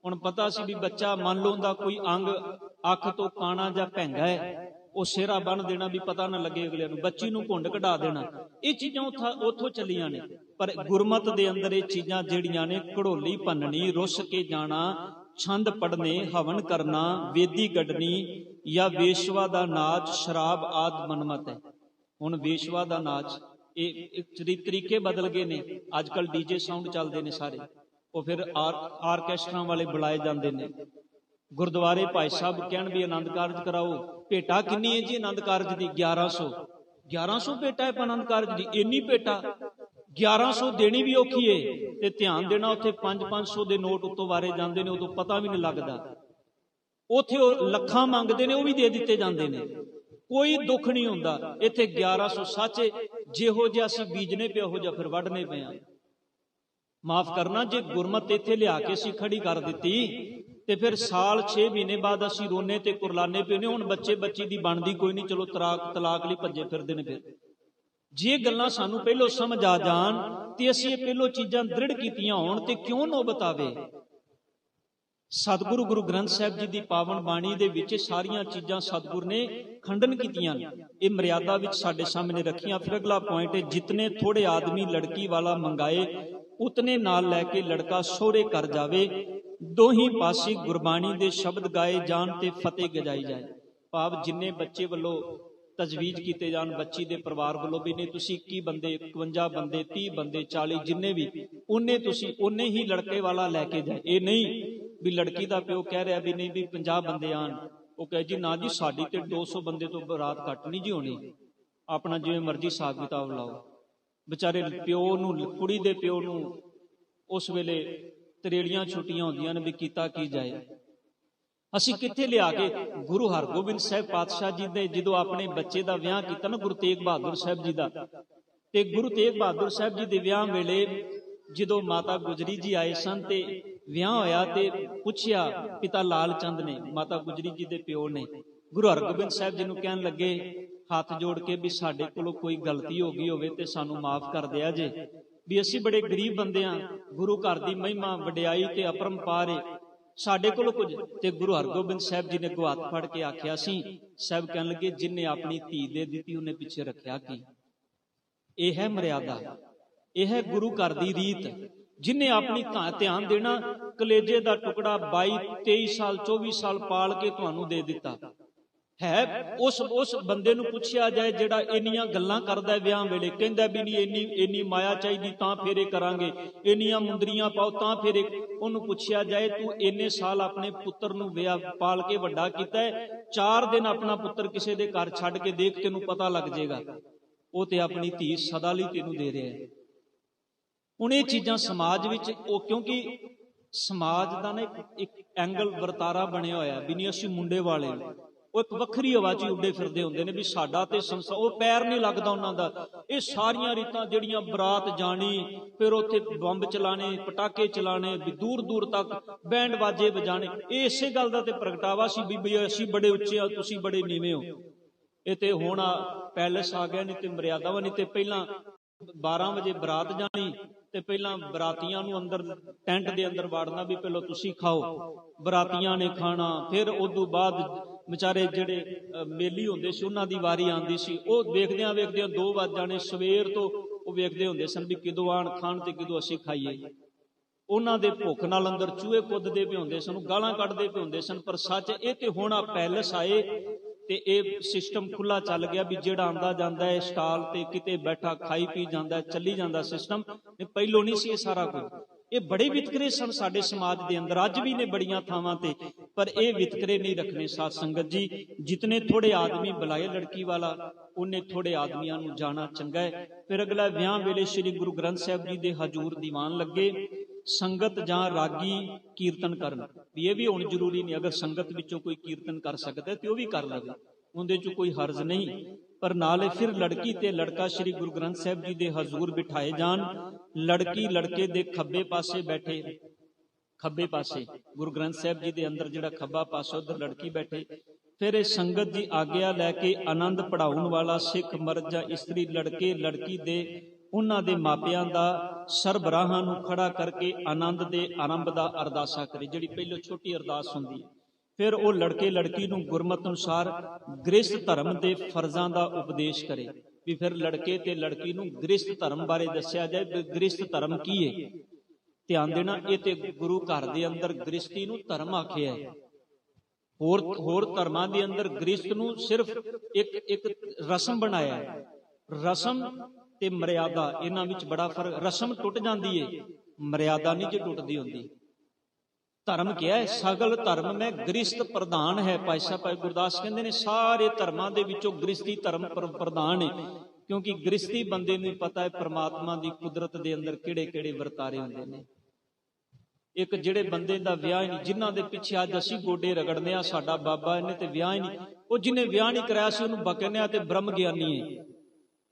ਹੁਣ ਪਤਾ ਸੀ ਵੀ ਬੱਚਾ ਮੰਨ ਲਓ ਉਹਦਾ ਕੋਈ ਅੰਗ ਅੱਖ ਤੋਂ ਕਾਣਾ ਜਾਂ ਭੈਂਗਾ ਹੈ, ਉਹ ਸਿਹਰਾ ਬੰਨ ਦੇਣਾ ਵੀ ਪਤਾ ਨਾ ਲੱਗੇ ਅਗਲੇ ਨੂੰ। ਬੱਚੀ ਨੂੰ ਘੁੰਡ ਕਢਾ ਦੇਣਾ। ਇਹ ਚੀਜ਼ਾਂ ਉੱਥੋਂ ਚੱਲੀਆਂ ਨੇ। ਪਰ ਗੁਰਮਤ ਦੇ ਅੰਦਰ ਇਹ ਚੀਜ਼ਾਂ ਜਿਹੜੀਆਂ ਨੇ, ਘੜੋਲੀ ਭੰਨਣੀ, ਰੁੱਸ ਕੇ ਜਾਣਾ, ਛੰਦ ਪੜਨੇ, ਹਵਨ ਕਰਨਾ, ਵੇਦੀ ਕੱਢਣੀ, ਜਾਂ ਵੇਸ਼ਵਾ ਦਾ ਨਾਚ, ਸ਼ਰਾਬ ਆਦਿ ਮਨਮਤ ਹੈ। ਹੁਣ ਵੇਸ਼ਵਾ ਦਾ ਨਾਚ, ਇਹ ਤਰੀਕੇ ਬਦਲ ਗਏ ਨੇ। ਅੱਜ ਕੱਲ ਡੀਜੇ ਸਾਊਂਡ ਚੱਲਦੇ ਨੇ ਸਾਰੇ, ਉਹ ਫਿਰ ਆਰਕੈਸਟਰਾਂ ਵਾਲੇ ਬੁਲਾਏ ਜਾਂਦੇ ਨੇ। ਗੁਰਦੁਆਰੇ ਭਾਈ ਸਾਹਿਬ ਕਹਿਣ ਵੀ ਆਨੰਦ ਕਾਰਜ ਕਰਾਓ। ਭੇਟਾ ਕਿੰਨੀ ਹੈ ਜੀ ਆਨੰਦ ਕਾਰਜ ਦੀ? 1100 ਭੇਟਾ ਹੈ ਆਨੰਦ ਕਾਰਜ ਦੀ। ਇੰਨੀ ਭੇਟਾ 1100 ਦੇਣੀ ਵੀ ਔਖੀ ਏ। ਤੇ ਧਿਆਨ ਦੇਣਾ, ਉੱਥੇ 500 ਦੇ ਨੋਟ ਉੱਤੋਂ ਵਾਰੇ ਜਾਂਦੇ ਨੇ, ਉਦੋਂ ਪਤਾ ਵੀ ਨਹੀਂ ਲੱਗਦਾ। ਉੱਥੇ ਉਹ ਲੱਖਾਂ ਮੰਗਦੇ ਨੇ, ਉਹ ਵੀ ਦੇ ਦਿੱਤੇ ਜਾਂਦੇ ਨੇ, ਕੋਈ ਦੁੱਖ ਨਹੀਂ ਹੁੰਦਾ। ਇੱਥੇ 1100 ਸੱਚ, ਜਿਹੋ ਜਿਹਾ ਅਸੀਂ ਬੀਜਨੇ ਪਏ ਉਹੋ ਜਿਹਾ ਫਿਰ ਵੱਢਨੇ ਪਏ ਆ। ਮਾਫ ਕਰਨਾ, ਜੇ ਗੁਰਮਤ ਇੱਥੇ ਲਿਆ ਕੇ ਅਸੀਂ ਖੜੀ ਕਰ ਦਿੱਤੀ ਤੇ ਫਿਰ ਸਾਲ 6 ਮਹੀਨੇ ਬਾਅਦ ਅਸੀਂ ਰੋਨੇ ਤੇ ਕੁਰਲਾਨੇ ਪਏ ਨੇ। ਹੁਣ ਬੱਚੇ ਬੱਚੀ ਦੀ ਬਣਦੀ ਕੋਈ ਨਹੀਂ, ਚਲੋ ਤਲਾਕ ਲਈ ਭੱਜੇ ਫਿਰਦੇ ਨੇ। ਫਿਰ ਜੇ ਗੱਲਾਂ ਸਾਨੂੰ ਪਹਿਲੋਂ ਸਮਝ ਆ ਜਾਣ ਤੇ ਅਸੀਂ ਇਹ ਪਹਿਲੋਂ ਚੀਜ਼ਾਂ ਦ੍ਰਿੜ ਕੀਤੀਆਂ ਹੋਣ ਤੇ ਕਿਉਂ ਨੌਬਤ ਆਵੇ। ਸਤਿਗੁਰੂ ਗੁਰੂ ਗ੍ਰੰਥ ਸਾਹਿਬ ਜੀ ਦੀ ਪਾਵਨ ਬਾਣੀ ਦੇ ਵਿੱਚ ਸਾਰੀਆਂ ਚੀਜ਼ਾਂ ਸਤਿਗੁਰ ਨੇ ਖੰਡਨ ਕੀਤੀਆਂ ਨੇ। ਇਹ ਮਰਿਆਦਾ ਵਿੱਚ ਸਾਡੇ ਸਾਹਮਣੇ ਰੱਖੀਆਂ। ਫਿਰ ਅਗਲਾ ਪੁਆਇੰਟ ਹੈ, ਜਿਤਨੇ ਥੋੜੇ ਆਦਮੀ ਲੜਕੀ ਵਾਲਾ ਮੰਗਾਏ, ਉਤਨੇ ਨਾਲ ਲੈ ਕੇ ਲੜਕਾ ਸਹੁਰੇ ਕਰ ਜਾਵੇ। ਦੋਹੀਂ ਪਾਸੇ ਗੁਰਬਾਣੀ ਦੇ ਸ਼ਬਦ ਗਾਏ ਜਾਣ ਤੇ ਫਤਿਹ ਗਜਾਈ ਜਾਏ। ਭਾਵ ਜਿੰਨੇ ਬੱਚੇ ਵੱਲੋਂ ਤਜਵੀਜ਼ ਕੀਤੇ ਜਾਣ, ਬੱਚੀ ਦੇ ਪਰਿਵਾਰ ਵੱਲੋਂ ਵੀ ਨਹੀਂ ਤੁਸੀਂ 21 ਬੰਦੇ, 51 ਬੰਦੇ, 30 ਬੰਦੇ, 40, ਜਿੰਨੇ ਵੀ, ਉਹਨੇ ਤੁਸੀਂ ਉਹਨੇ ਹੀ ਲੜਕੇ ਵਾਲਾ ਲੈ ਕੇ ਜਾਏ। ਇਹ ਨਹੀਂ ਵੀ ਲੜਕੀ ਦਾ ਪਿਓ ਕਹਿ ਰਿਹਾ ਵੀ ਨਹੀਂ ਵੀ 50 ਬੰਦੇ ਆਣ, ਉਹ ਕਹੇ ਜੀ ਨਾ ਜੀ ਸਾਡੀ ਤੇ 200 ਬੰਦੇ ਤੋਂ ਬਰਾਤ ਘੱਟ ਨਹੀਂ ਜੀ ਹੋਣੀ, ਆਪਣਾ ਜਿਵੇਂ ਮਰਜ਼ੀ ਹਿਸਾਬ ਕਿਤਾਬ ਲਾਓ। ਵਿਚਾਰੇ ਪਿਓ ਨੂੰ, ਕੁੜੀ ਦੇ ਪਿਓ ਨੂੰ ਉਸ ਵੇਲੇ ਤਰੇੜੀਆਂ ਛੁੱਟੀਆਂ ਹੁੰਦੀਆਂ ਨੇ ਵੀ ਕੀਤਾ ਕੀ ਜਾਏ। ਅਸੀਂ ਕਿੱਥੇ ਲਿਆ ਕੇ ਗੁਰੂ ਹਰਗੋਬਿੰਦ ਸਾਹਿਬ ਪਾਤਸ਼ਾਹ ਜੀ ਨੇ ਜਦੋਂ ਆਪਣੇ ਬੱਚੇ ਦਾ ਵਿਆਹ ਕੀਤਾ ਨਾ, ਗੁਰੂ ਤੇਗ ਬਹਾਦਰ ਸਾਹਿਬ ਜੀ ਦਾ, ਤੇ ਗੁਰੂ ਤੇਗ ਬਹਾਦਰ ਸਾਹਿਬ ਜੀ ਦੇ ਵਿਆਹ ਵੇਲੇ ਜਦੋਂ ਮਾਤਾ ਗੁਜਰੀ ਜੀ ਆਏ ਸਨ ਤੇ ਵਿਆਹ ਹੋਇਆ ਤੇ ਪੁੱਛਿਆ ਪਿਤਾ ਲਾਲ ਚੰਦ ਨੇ, ਮਾਤਾ ਗੁਜਰੀ ਜੀ ਦੇ ਪਿਓ ਨੇ, ਗੁਰੂ ਹਰਗੋਬਿੰਦ ਸਾਹਿਬ ਜੀ ਨੂੰ ਕਹਿਣ ਲੱਗੇ ਹੱਥ ਜੋੜ ਕੇ ਵੀ ਸਾਡੇ ਕੋਲੋਂ ਕੋਈ ਗਲਤੀ ਹੋ ਗਈ ਹੋਵੇ ਤੇ ਸਾਨੂੰ ਮਾਫ ਕਰ ਦਿਆ ਜੇ, ਵੀ ਅਸੀਂ ਬੜੇ ਗਰੀਬ ਬੰਦੇ ਆ, ਗੁਰੂ ਘਰ ਦੀ ਮਹਿਮਾ ਵਡਿਆਈ ਤੇ ਅਪਰੰਪਾਰ ਹੈ, ਸਾਡੇ ਕੋਲ ਕੁਝ। ਤੇ ਗੁਰੂ ਹਰਗੋਬਿੰਦ ਸਾਹਿਬ ਜੀ ਨੇ ਅੱਗੋਂ ਹੱਥ ਫੜ ਕੇ ਆਖਿਆ ਸੀ, ਸਾਹਿਬ ਕਹਿਣ ਲੱਗੇ ਜਿਨਨੇ ਆਪਣੀ ਧੀ ਦੇ ਦਿੱਤੀ ਉਹਨੇ ਪਿੱਛੇ ਰੱਖਿਆ ਕੀ। ਇਹ ਹੈ ਮਰਿਆਦਾ, ਇਹ ਹੈ ਗੁਰੂ ਘਰ ਦੀ ਰੀਤ। ਜਿਨਨੇ ਆਪਣੀ ਧਿਆਨ ਦੇਣਾ, ਕਲੇਜੇ ਦਾ ਟੁਕੜਾ 22 23 ਸਾਲ 24 ਸਾਲ ਪਾਲ ਕੇ ਤੁਹਾਨੂੰ ਦੇ ਦਿੱਤਾ ਹੈ। ਉਸ ਬੰਦੇ ਨੂੰ ਪੁੱਛਿਆ ਜਾਏ ਜਿਹੜਾ ਇੰਨੀਆਂ ਗੱਲਾਂ ਕਰਦਾ ਵਿਆਹ ਵੇਲੇ, ਕਹਿੰਦਾ ਵੀ ਨਹੀਂ ਇੰਨੀ ਮਾਇਆ ਚਾਹੀਦੀ ਤਾਂ ਫੇਰੇ ਕਰਾਂਗੇ, ਇੰਨੀਆਂ ਮੁੰਦਰੀਆਂ ਪਾਓ ਤਾਂ ਫੇਰੇ। ਉਹਨੂੰ ਪੁੱਛਿਆ ਜਾਏ ਤੂੰ ਇੰਨੇ ਸਾਲ ਆਪਣੇ ਪੁੱਤਰ ਨੂੰ ਵਿਆਹ ਪਾਲ ਕੇ ਵੱਡਾ ਕੀਤਾ ਹੈ, 4 ਦਿਨ ਆਪਣਾ ਪੁੱਤਰ ਕਿਸੇ ਦੇ ਘਰ ਛੱਡ ਕੇ ਦੇਖ, ਤੈਨੂੰ ਪਤਾ ਲੱਗ ਜਾਏਗਾ ਉਹ ਤੇ ਆਪਣੀ ਧੀ ਸਦਾ ਲਈ ਤੈਨੂੰ ਦੇ ਰਿਹਾ ਹੈ। ਹੁਣ ਇਹ ਚੀਜ਼ਾਂ ਸਮਾਜ ਵਿੱਚ ਉਹ, ਕਿਉਂਕਿ ਸਮਾਜ ਦਾ ਨਾ ਇੱਕ ਐਂਗਲ ਵਰਤਾਰਾ ਬਣਿਆ ਹੋਇਆ ਵੀ ਨਹੀਂ ਅਸੀਂ ਮੁੰਡੇ ਵਾਲੇ, ਉਹ ਇੱਕ ਵੱਖਰੀ ਹਵਾ 'ਚ ਉੱਡੇ ਫਿਰਦੇ ਹੁੰਦੇ ਨੇ ਵੀ ਸਾਡਾ ਤੇ ਸੰਸਾਰ, ਉਹ ਪੈਰ ਨਹੀਂ ਲੱਗਦਾ ਉਹਨਾਂ ਦਾ। ਇਹ ਸਾਰੀਆਂ ਰੀਤਾਂ ਜਿਹੜੀਆਂ ਬਰਾਤ ਜਾਣੀ, ਫਿਰ ਉੱਥੇ ਬੰਬ ਚਲਾਣੇ, ਪਟਾਕੇ ਚਲਾਣੇ, ਵੀ ਦੂਰ ਦੂਰ ਤੱਕ ਬੈਂਡ ਬਾਜੇ ਵਜਾਣੇ, ਇਹ ਇਸੇ ਗੱਲ ਦਾ ਤੇ ਪ੍ਰਗਟਾਵਾ ਸੀ ਵੀ ਅਸੀਂ ਬੜੇ ਉੱਚੇ ਆ, ਤੁਸੀਂ ਬੜੇ ਨੀਵੇਂ ਹੋ। ਇਹ ਤੇ ਹੁਣ ਪੈਲਸ ਆ ਗਿਆ, ਨਹੀਂ ਤੇ ਮਰਿਆਦਾਵਾਂ, ਨਹੀਂ ਤੇ ਪਹਿਲਾਂ 12 ਵਜੇ ਬਰਾਤ ਜਾਣੀ ਤੇ ਪਹਿਲਾਂ ਬਰਾਤੀਆਂ ਨੂੰ ਅੰਦਰ ਟੈਂਟ ਦੇ ਅੰਦਰ ਵਾੜਨਾ ਵੀ ਪਹਿਲਾਂ ਤੁਸੀਂ ਖਾਓ, ਬਰਾਤੀਆਂ ਨੇ ਖਾਣਾ। ਫਿਰ ਉਦੋਂ ਬਾਅਦ ਵਿਚਾਰੇ ਜਿਹੜੇ ਮੇਲੀ ਹੁੰਦੇ ਸੀ ਉਹਨਾਂ ਦੀ ਵਾਰੀ ਆਉਂਦੀ ਸੀ, ਉਹ ਵੇਖਦਿਆਂ 2 ਵੱਜ ਜਾਣੇ ਸਵੇਰ ਤੋਂ, ਉਹ ਵੇਖਦੇ ਹੁੰਦੇ ਸਨ ਵੀ ਕਿਦੋਂ ਆਣ ਖਾਣ ਤੇ ਕਿਦੋਂ ਅਸੀਂ ਖਾਈਏ। ਉਹਨਾਂ ਦੇ ਭੁੱਖ ਨਾਲ ਅੰਦਰ ਚੂਹੇ ਕੁੱਦਦੇ ਪਏ ਹੁੰਦੇ ਸਨ, ਗਾਲਾਂ ਕੱਢਦੇ ਪਏ ਹੁੰਦੇ ਸਨ। ਪਰ ਸੱਚ ਇਹ ਤੇ ਹੁਣ ਆ ਪੈਲਸ ਆਏ ਤੇ ਇਹ ਸਿਸਟਮ ਖੁੱਲਾ ਚੱਲ ਗਿਆ ਵੀ ਜਿਹੜਾ ਆਂਦਾ ਜਾਂਦਾ ਹੈ ਸਟਾਲ ਤੇ ਕਿਤੇ ਬੈਠਾ ਖਾਈ ਪੀ ਜਾਂਦਾ, ਚੱਲੀ ਜਾਂਦਾ ਸਿਸਟਮ। ਇਹ ਪਹਿਲੋਂ ਨਹੀਂ ਸੀ ਇਹ ਸਾਰਾ ਕੁਝ। ਇਹ ਬੜੇ ਵਿਤਕਰੇ ਸਨ ਸਾਡੇ ਸਮਾਜ ਦੇ ਅੰਦਰ, ਅੱਜ ਵੀ ਨੇ ਬੜੀਆਂ ਥਾਵਾਂ ਤੇ, ਪਰ ਇਹ ਵਿਤਕਰੇ ਨਹੀਂ ਰੱਖਣੇ ਸਾਧ ਸੰਗਤ ਜੀ। ਜਿਤਨੇ ਥੋੜੇ ਆਦਮੀ ਬੁਲਾਏ ਲੜਕੀ ਵਾਲਾ, ਉਹਨੇ ਥੋੜੇ ਆਦਮੀਆਂ ਨੂੰ ਜਾਣਾ ਚੰਗਾ ਹੈ। ਫਿਰ ਅਗਲਾ ਵਿਆਹ ਵੇਲੇ ਸ੍ਰੀ ਗੁਰੂ ਗ੍ਰੰਥ ਸਾਹਿਬ ਜੀ ਦੇ ਹਜ਼ੂਰ ਦੀਵਾਨ ਲੱਗੇ, ਸੰਗਤ ਜਾਂ ਰਾਗੀ ਕੀਰਤਨ ਕਰਨ, ਵੀ ਇਹ ਵੀ ਹੁਣ ਜ਼ਰੂਰੀ ਨਹੀਂ, ਅਗਰ ਸੰਗਤ ਵਿੱਚੋਂ ਕੋਈ ਕੀਰਤਨ ਕਰ ਸਕਦਾ ਤੇ ਉਹ ਵੀ ਕਰ ਲਵੇ, ਉਹਦੇ 'ਚ ਕੋਈ ਹਰਜ਼ ਨਹੀਂ। ਪਰ ਨਾਲੇ ਫਿਰ ਲੜਕੀ ਤੇ ਲੜਕਾ ਸ੍ਰੀ ਗੁਰੂ ਗ੍ਰੰਥ ਸਾਹਿਬ ਜੀ ਦੇ ਹਜ਼ੂਰ ਬਿਠਾਏ ਜਾਣ। ਲੜਕੀ ਲੜਕੇ ਦੇ ਖੱਬੇ ਪਾਸੇ ਬੈਠੇ, ਖੱਬੇ ਪਾਸੇ ਗੁਰੂ ਗ੍ਰੰਥ ਸਾਹਿਬ ਜੀ ਦੇ ਅੰਦਰ ਜਿਹੜਾ ਖੱਬਾ ਪਾਸਾ ਉਧਰ ਲੜਕੀ ਬੈਠੇ। ਫਿਰ ਇਹ ਸੰਗਤ ਦੀ ਆਗਿਆ ਲੈ ਕੇ ਆਨੰਦ ਪੜਾਉਣ ਵਾਲਾ ਸਿੱਖ ਮਰਦ ਜਾਂ ਇਸਤਰੀ ਲੜਕੇ ਲੜਕੀ ਦੇ ਉਹਨਾਂ ਦੇ ਮਾਪਿਆਂ ਦਾ ਸਰਬਰਾਹਾਂ ਨੂੰ ਖੜਾ ਕਰਕੇ ਆਨੰਦ ਦੇ ਆਰੰਭ ਦਾ ਅਰਦਾਸਾ ਕਰੇ, ਜਿਹੜੀ ਪਹਿਲੋਂ ਛੋਟੀ ਅਰਦਾਸ ਹੁੰਦੀ ਹੈ। ਫਿਰ ਉਹ ਲੜਕੇ ਲੜਕੀ ਨੂੰ ਗੁਰਮਤਿ ਅਨੁਸਾਰ ਗ੍ਰਸਥ ਧਰਮ ਦੇ ਫਰਜ਼ਾਂ ਦਾ ਉਪਦੇਸ਼ ਕਰੇ, ਵੀ ਫਿਰ ਲੜਕੇ ਤੇ ਲੜਕੀ ਨੂੰ ਗ੍ਰਸਥ ਧਰਮ ਬਾਰੇ ਦੱਸਿਆ ਜਾਏ ਵੀ ਗ੍ਰਸਥ ਧਰਮ ਕੀ ਹੈ। ਧਿਆਨ ਦੇਣਾ, ਇਹ ਤੇ ਗੁਰੂ ਘਰ ਦੇ ਅੰਦਰ ਗ੍ਰਸਥੀ ਨੂੰ ਧਰਮ ਆਖਿਆ ਹੈ। ਹੋਰ ਧਰਮਾਂ ਦੇ ਅੰਦਰ ਗ੍ਰਸਥ ਨੂੰ ਸਿਰਫ ਇੱਕ ਰਸਮ ਬਣਾਇਆ ਹੈ। ਰਸਮ ਤੇ ਮਰਿਆਦਾ ਇਹਨਾਂ ਵਿੱਚ ਬੜਾ ਫਰਕ। ਰਸਮ ਟੁੱਟ ਜਾਂਦੀ ਹੈ, ਮਰਿਆਦਾ ਨਹੀਂ ਜੇ ਟੁੱਟਦੀ ਹੁੰਦੀ। ਧਰਮ ਕਿਹਾ ਹੈ, ਸਗਲ ਧਰਮ ਮੈਂ ਗ੍ਰਸਥ ਪ੍ਰਧਾਨ ਹੈ। ਭਾਈ ਗੁਰਦਾਸ ਕਹਿੰਦੇ ਨੇ ਸਾਰੇ ਧਰਮਾਂ ਦੇ ਵਿੱਚੋਂ ਗ੍ਰਸਥੀ ਧਰਮ ਪ੍ਰਧਾਨ ਹੈ, ਕਿਉਂਕਿ ਗ੍ਰਸਥੀ ਬੰਦੇ ਨੂੰ ਪਤਾ ਹੈ ਪ੍ਰਮਾਤਮਾ ਦੀ ਕੁਦਰਤ ਦੇ ਅੰਦਰ ਕਿਹੜੇ ਕਿਹੜੇ ਵਰਤਾਰੇ ਹੁੰਦੇ ਨੇ। ਇੱਕ ਜਿਹੜੇ ਬੰਦੇ ਦਾ ਵਿਆਹ ਹੀ ਨਹੀਂ, ਜਿਨ੍ਹਾਂ ਦੇ ਪਿੱਛੇ ਅੱਜ ਅਸੀਂ ਗੋਡੇ ਰਗੜਨੇ ਆ, ਸਾਡਾ ਬਾਬਾ ਇਹਨੇ ਤੇ ਵਿਆਹ ਹੀ ਨਹੀਂ, ਉਹ ਜਿਹਨੇ ਵਿਆਹ ਨਹੀਂ ਕਰਾਇਆ ਸੀ ਉਹਨੂੰ ਬਕਨੇ ਤੇ ਬ੍ਰਹਮ ਗਿਆਨੀ ਹੈ।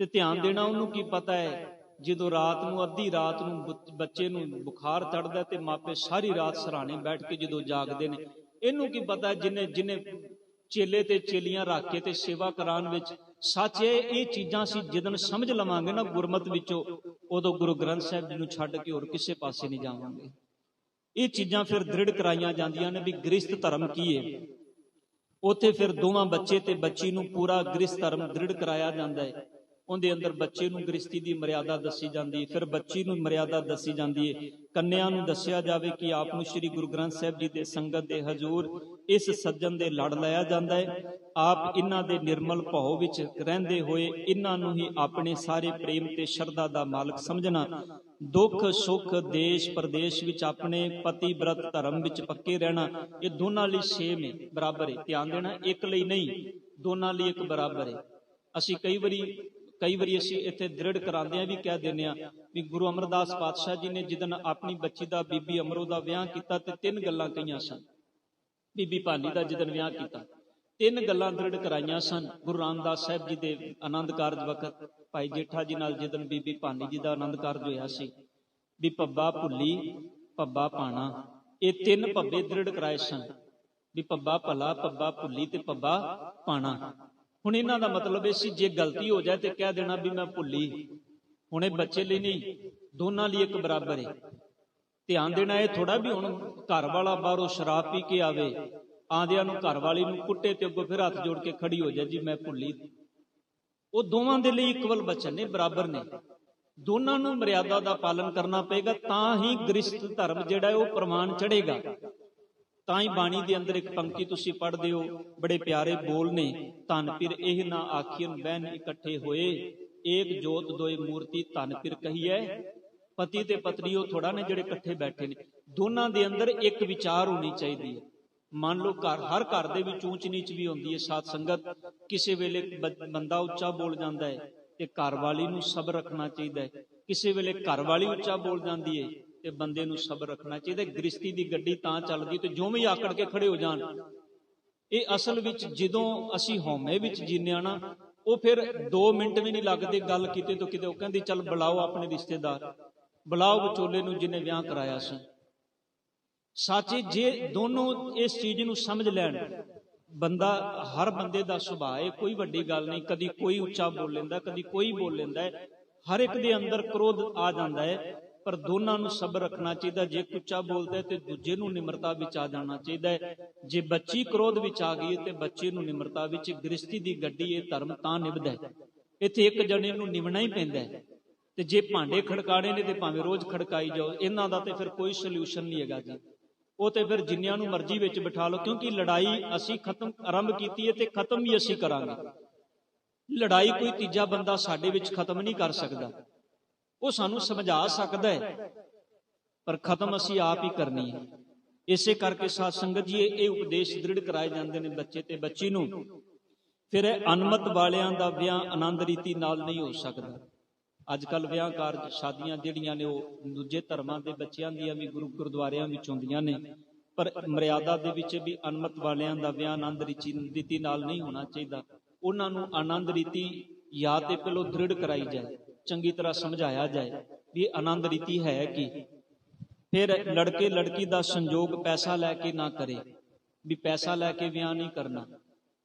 ਤੇ ਧਿਆਨ ਦੇਣਾ, ਉਹਨੂੰ ਕੀ ਪਤਾ ਹੈ ਜਦੋਂ ਰਾਤ ਨੂੰ ਅੱਧੀ ਰਾਤ ਨੂੰ ਬੱਚੇ ਨੂੰ ਬੁਖਾਰ ਚੜਦਾ ਤੇ ਮਾਪੇ ਸਾਰੀ ਰਾਤ ਸਰਾਣੇ ਬੈਠ ਕੇ ਜਦੋਂ ਜਾਗਦੇ ਨੇ, ਇਹਨੂੰ ਕੀ ਪਤਾ ਜਿਹਨੇ ਚੇਲੇ ਤੇ ਚੇਲੀਆਂ ਰੱਖ ਕੇ ਤੇ ਸੇਵਾ ਕਰਾਉਣ ਵਿੱਚ। ਸੱਚ ਇਹ ਚੀਜ਼ਾਂ ਅਸੀਂ ਜਦੋਂ ਸਮਝ ਲਵਾਂਗੇ ਨਾ ਗੁਰਮਤਿ ਵਿੱਚੋਂ, ਉਦੋਂ ਗੁਰੂ ਗ੍ਰੰਥ ਸਾਹਿਬ ਜੀ ਨੂੰ ਛੱਡ ਕੇ ਹੋਰ ਕਿਸੇ ਪਾਸੇ ਨਹੀਂ ਜਾਵਾਂਗੇ। ਇਹ ਚੀਜ਼ਾਂ ਫਿਰ ਦ੍ਰਿੜ ਕਰਾਈਆਂ ਜਾਂਦੀਆਂ ਨੇ ਵੀ ਗ੍ਰਸਥ ਧਰਮ ਕੀ ਹੈ। ਉੱਥੇ ਫਿਰ ਦੋਵਾਂ ਬੱਚੇ ਤੇ ਬੱਚੀ ਨੂੰ ਪੂਰਾ ਗ੍ਰਸਥ ਧਰਮ ਦ੍ਰਿੜ ਕਰਾਇਆ ਜਾਂਦਾ ਹੈ। ਉਹਦੇ ਅੰਦਰ ਬੱਚੇ ਨੂੰ ਗ੍ਰਸਤੀ ਦੀ ਮਰਿਆਦਾ ਦੱਸੀ ਜਾਂਦੀ ਹੈ, ਫਿਰ ਬੱਚੀ ਨੂੰ ਮਰਿਆਦਾ ਦੱਸੀ ਜਾਂਦੀ ਹੈ। ਕੰਨਿਆ ਨੂੰ ਦੱਸਿਆ ਜਾਵੇ ਕਿ ਆਪ ਨੂੰ ਸ੍ਰੀ ਗੁਰੂ ਗ੍ਰੰਥ ਸਾਹਿਬ ਜੀ ਦੇ ਸੰਗਤ ਦੇ ਹਜ਼ੂਰ ਇਸ ਸੱਜਣ ਦੇ ਲੜ ਲਾਇਆ ਜਾਂਦਾ ਹੈ। ਆਪ ਇਹਨਾਂ ਦੇ ਨਿਰਮਲ ਭਾਉ ਵਿੱਚ ਰਹਿੰਦੇ ਹੋਏ ਇਹਨਾਂ ਨੂੰ ਹੀ ਆਪਣੇ ਸਾਰੇ ਪ੍ਰੇਮ ਤੇ ਸ਼ਰਧਾ ਦਾ ਮਾਲਕ ਸਮਝਣਾ। ਦੁੱਖ ਸੁੱਖ ਦੇਸ਼ ਪ੍ਰਦੇਸ਼ ਵਿੱਚ ਆਪਣੇ ਪਤੀ ਬ੍ਰਤ ਧਰਮ ਵਿੱਚ ਪੱਕੇ ਰਹਿਣਾ। ਇਹ ਦੋਨਾਂ ਲਈ ਸੇਮ ਹੈ, ਬਰਾਬਰ ਹੈ। ਧਿਆਨ ਦੇਣਾ, ਇੱਕ ਲਈ ਨਹੀਂ, ਦੋਨਾਂ ਲਈ ਇੱਕ ਬਰਾਬਰ ਹੈ। ਅਸੀਂ ਕਈ ਵਾਰੀ ਕਈ ਵਾਰੀ ਅਸੀਂ ਇੱਥੇ ਦ੍ਰਿੜ ਕਰਾਉਂਦੇ ਆ ਵੀ ਕਹਿ ਦਿੰਦੇ ਆ ਵੀ ਗੁਰੂ ਅਮਰਦਾਸ ਪਾਤਸ਼ਾਹ ਜੀ ਨੇ ਜਿਦਨ ਆਪਣੀ ਬੱਚੀ ਦਾ ਬੀਬੀ ਅਮਰੋ ਦਾ ਵਿਆਹ ਕੀਤਾ ਤੇ 3 ਗੱਲਾਂ ਕਹੀਆਂ ਸਨ। ਬੀਬੀ ਭਾਨੀ ਦਾ ਜਿਦਨ ਵਿਆਹ ਕੀਤਾ 3 ਗੱਲਾਂ ਦ੍ਰਿੜ ਕਰਾਈਆਂ ਸਨ। ਗੁਰੂ ਰਾਮਦਾਸ ਸਾਹਿਬ ਜੀ ਦੇ ਆਨੰਦ ਕਾਰਜ ਵਕਤ ਭਾਈ ਜੇਠਾ ਜੀ ਨਾਲ ਜਿਦਨ ਬੀਬੀ ਭਾਨੀ ਜੀ ਦਾ ਆਨੰਦ ਕਾਰਜ ਹੋਇਆ ਸੀ ਵੀ ਪੱਬਾ ਭੁੱਲੀ ਪੱਬਾ ਪਾਣਾ, ਇਹ 3 ਪੱਬੇ ਦ੍ਰਿੜ ਕਰਾਏ ਸਨ ਵੀ ਪੱਬਾ ਭਲਾ, ਪੱਬਾ ਭੁੱਲੀ ਤੇ ਪੱਬਾ ਪਾਣਾ। ਹੁਣ ਇਹਨਾਂ ਦਾ ਮਤਲਬ ਇਹ ਸੀ ਜੇ ਗਲਤੀ ਹੋ ਜਾਏ ਤੇ ਕਹਿ ਦੇਣਾ ਵੀ ਮੈਂ ਭੁੱਲੀ। ਹੁਣ ਇਹ ਬੱਚੇ ਲਈ ਨਹੀਂ, ਦੋਨਾਂ ਲਈ ਇੱਕ ਬਰਾਬਰ ਹੈ। ਧਿਆਨ ਦੇਣਾ ਇਹ ਥੋੜਾ ਵੀ ਹੁਣ ਘਰ ਵਾਲਾ ਬਾਹਰੋਂ ਸ਼ਰਾਬ ਪੀ ਕੇ ਆਵੇ, ਆਂਦਿਆਂ ਨੂੰ ਘਰ ਵਾਲੀ ਨੂੰ ਕੁੱਟੇ ਤੇ ਅੱਗੋਂ ਫਿਰ ਹੱਥ ਜੋੜ ਕੇ ਖੜੀ ਹੋ ਜਾਏ ਜੀ ਮੈਂ ਭੁੱਲੀ। ਉਹ ਦੋਵਾਂ ਦੇ ਲਈ ਇਕੁਅਲ ਬਚਨ ਨੇ, ਬਰਾਬਰ ਨੇ। ਦੋਨਾਂ ਨੂੰ ਮਰਿਆਦਾ ਦਾ ਪਾਲਨ ਕਰਨਾ ਪਏਗਾ, ਤਾਂ ਹੀ ਗ੍ਰਸਥ ਧਰਮ ਜਿਹੜਾ ਉਹ ਪ੍ਰਮਾਣ ਚੜੇਗਾ। ਤਾਂ ਹੀ ਬਾਣੀ ਦੇ ਅੰਦਰ ਇੱਕ ਪੰਕਤੀ ਤੁਸੀਂ ਪੜ੍ਹਦੇ ਹੋ, ਬੜੇ ਪਿਆਰੇ ਬੋਲ ਨੇ, ਧਨ ਪਿਰ ਇਹ ਨਾ ਆਖੀਨ ਬਹਿਨ ਇਕੱਠੇ ਹੋਏ, ਏਕ ਜੋਤ ਦੋਏ ਮੂਰਤੀ ਧਨ ਪਿਰ ਕਹੀਐ। ਪਤੀ ਤੇ ਪਤਨੀ ਉਹ ਥੋੜਾ ਨੇ ਜਿਹੜੇ ਇਕੱਠੇ ਬੈਠੇ ਨੇ, ਦੋਨਾਂ ਦੇ ਅੰਦਰ ਇੱਕ ਵਿਚਾਰ ਹੋਣੀ ਚਾਹੀਦੀ ਹੈ। ਮੰਨ ਲਓ ਹਰ ਘਰ ਦੇ ਵਿੱਚ ਊਚ ਨੀਚ ਵੀ ਹੁੰਦੀ ਹੈ, ਸਾਧ ਸੰਗਤ। ਕਿਸੇ ਵੇਲੇ ਬੰਦਾ ਉੱਚਾ ਬੋਲ ਜਾਂਦਾ ਹੈ ਤੇ ਘਰ ਵਾਲੀ ਨੂੰ ਸਬਰ ਰੱਖਣਾ ਚਾਹੀਦਾ ਹੈ। ਕਿਸੇ ਵੇਲੇ ਘਰ ਵਾਲੀ ਉੱਚਾ ਬੋਲ ਜਾਂਦੀ ਹੈ ਤੇ ਬੰਦੇ ਨੂੰ ਸਬਰ ਰੱਖਣਾ ਚਾਹੀਦਾ। ਗ੍ਰਸਤੀ ਦੀ ਗੱਡੀ ਤਾਂ ਚੱਲਦੀ ਤੇ ਜਿਉਂ ਵੀ ਆਕੜ ਕੇ ਖੜੇ ਹੋ ਜਾਣ। ਇਹ ਅਸਲ ਵਿੱਚ ਜਦੋਂ ਅਸੀਂ ਹਉਮੈ ਵਿੱਚ ਜੀਨੇ ਆ ਨਾ, ਉਹ ਫਿਰ 2 ਮਿੰਟ ਵੀ ਨਹੀਂ ਲੱਗਦੇ ਗੱਲ ਕਿਤੇ ਤੋਂ ਕਿਤੇ। ਉਹ ਕਹਿੰਦੀ ਚੱਲ ਬੁਲਾਓ ਆਪਣੇ ਰਿਸ਼ਤੇਦਾਰ, ਬੁਲਾਓ ਵਿਚੋਲੇ ਨੂੰ ਜਿਹਨੇ ਵਿਆਹ ਕਰਾਇਆ ਸੀ। ਸੱਚੇ ਜੇ ਦੋਨੋਂ ਇਸ ਚੀਜ਼ ਨੂੰ ਸਮਝ ਲੈਣ, ਬੰਦਾ ਹਰ ਬੰਦੇ ਦਾ ਸੁਭਾਅ ਹੈ, ਕੋਈ ਵੱਡੀ ਗੱਲ ਨਹੀਂ। ਕਦੀ ਕੋਈ ਉੱਚਾ ਬੋਲ ਲੈਂਦਾ, ਕਦੀ ਕੋਈ ਬੋਲ ਲੈਂਦਾ ਹੈ। ਹਰ ਇੱਕ ਦੇ ਅੰਦਰ ਕ੍ਰੋਧ ਆ ਜਾਂਦਾ ਹੈ, ਪਰ ਦੋਨਾਂ ਨੂੰ ਸਬਰ ਰੱਖਣਾ ਚਾਹੀਦਾ। ਜੇ ਉੱਚਾ ਬੋਲਦਾ ਹੈ ਤੇ ਦੂਜੇ ਨੂੰ ਨਿਮਰਤਾ ਵਿੱਚ ਆ ਜਾਣਾ ਚਾਹੀਦਾ ਹੈ। ਜੇ ਬੱਚੀ ਕ੍ਰੋਧ ਵਿੱਚ ਆ ਗਈ ਤੇ ਬੱਚੇ ਨੂੰ ਨਿਮਰਤਾ ਵਿੱਚ। ਗ੍ਰਸਤੀ ਦੀ ਗੱਡੀ ਇਹ ਧਰਮ ਤਾਂ ਨਿਭਦਾ ਹੈ, ਇੱਥੇ ਇੱਕ ਜਣੇ ਨੂੰ ਨਿਭਣਾ ਹੀ ਪੈਂਦਾ ਹੈ। ਤੇ ਜੇ ਭਾਂਡੇ ਖੜਕਾਣੇ ਨੇ ਤੇ ਭਾਵੇਂ ਰੋਜ਼ ਖੜਕਾਈ ਜਾਓ, ਇਹਨਾਂ ਦਾ ਤੇ ਫਿਰ ਕੋਈ ਸੋਲੂਸ਼ਨ ਨਹੀਂ ਹੈਗਾ ਜੀ। ਉਹ ਤੇ ਫਿਰ ਜਿੰਨਿਆਂ ਨੂੰ ਮਰਜ਼ੀ ਵਿੱਚ ਬਿਠਾ ਲਓ, ਕਿਉਂਕਿ ਲੜਾਈ ਅਸੀਂ ਆਰੰਭ ਕੀਤੀ ਹੈ ਤੇ ਖਤਮ ਵੀ ਅਸੀਂ ਕਰਾਂਗੇ। ਲੜਾਈ ਕੋਈ ਤੀਜਾ ਬੰਦਾ ਸਾਡੇ ਵਿੱਚ ਖਤਮ ਨਹੀਂ ਕਰ ਸਕਦਾ। ਉਹ ਸਾਨੂੰ ਸਮਝਾ ਸਕਦਾ ਹੈ, ਪਰ ਖਤਮ ਅਸੀਂ ਆਪ ਹੀ ਕਰਨੀ ਹੈ। ਇਸੇ ਕਰਕੇ ਸਾਧ ਸੰਗਤ ਜੀ ਇਹ ਉਪਦੇਸ਼ ਦ੍ਰਿੜ ਕਰਾਏ ਜਾਂਦੇ ਨੇ ਬੱਚੇ ਤੇ ਬੱਚੀ ਨੂੰ। ਫਿਰ ਅਨਮਤ ਵਾਲਿਆਂ ਦਾ ਵਿਆਹ ਆਨੰਦ ਰੀਤੀ ਨਾਲ ਨਹੀਂ ਹੋ ਸਕਦਾ। ਅੱਜ ਕੱਲ ਵਿਆਹ ਕਾਰਜ ਸ਼ਾਦੀਆਂ ਜਿਹੜੀਆਂ ਨੇ ਉਹ ਦੂਜੇ ਧਰਮਾਂ ਦੇ ਬੱਚਿਆਂ ਦੀਆਂ ਵੀ ਗੁਰਦੁਆਰਿਆਂ ਵਿੱਚ ਹੁੰਦੀਆਂ ਨੇ, ਪਰ ਮਰਿਆਦਾ ਦੇ ਵਿੱਚ ਵੀ ਅਨਮਤ ਵਾਲਿਆਂ ਦਾ ਵਿਆਹ ਆਨੰਦ ਰੀਤੀ ਨਾਲ ਨਹੀਂ ਹੋਣਾ ਚਾਹੀਦਾ। ਉਹਨਾਂ ਨੂੰ ਆਨੰਦ ਰੀਤੀ ਜਾਂ ਤੇ ਪਹਿਲਾਂ ਦ੍ਰਿੜ ਕਰਾਈ ਜਾਏ, ਚੰਗੀ ਤਰ੍ਹਾਂ ਸਮਝਾਇਆ ਜਾਏ ਵੀ ਇਹ ਆਨੰਦ ਰੀਤੀ ਹੈ ਕੀ। ਫਿਰ ਲੜਕੇ ਲੜਕੀ ਦਾ ਸੰਜੋਗ ਪੈਸਾ ਲੈ ਕੇ ਨਾ ਕਰੇ, ਵੀ ਪੈਸਾ ਲੈ ਕੇ ਵਿਆਹ ਨਹੀਂ ਕਰਨਾ।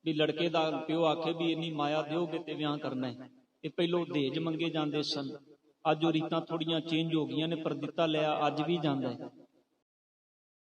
ਵੀ ਲੜਕੇ ਦਾ ਪਿਓ ਆਖੇ ਵੀ ਇੰਨੀ ਮਾਇਆ ਦਿਓਗੇ ਤੇ ਵਿਆਹ ਕਰਨਾ ਹੈ। ਇਹ ਪਹਿਲੋਂ ਦਹੇਜ ਮੰਗੇ ਜਾਂਦੇ ਸਨ, ਅੱਜ ਉਹ ਰੀਤਾਂ ਥੋੜੀਆਂ ਚੇਂਜ ਹੋ ਗਈਆਂ ਨੇ, ਪਰ ਦਿੱਤਾ ਲਿਆ ਅੱਜ ਵੀ ਜਾਂਦਾ ਹੈ।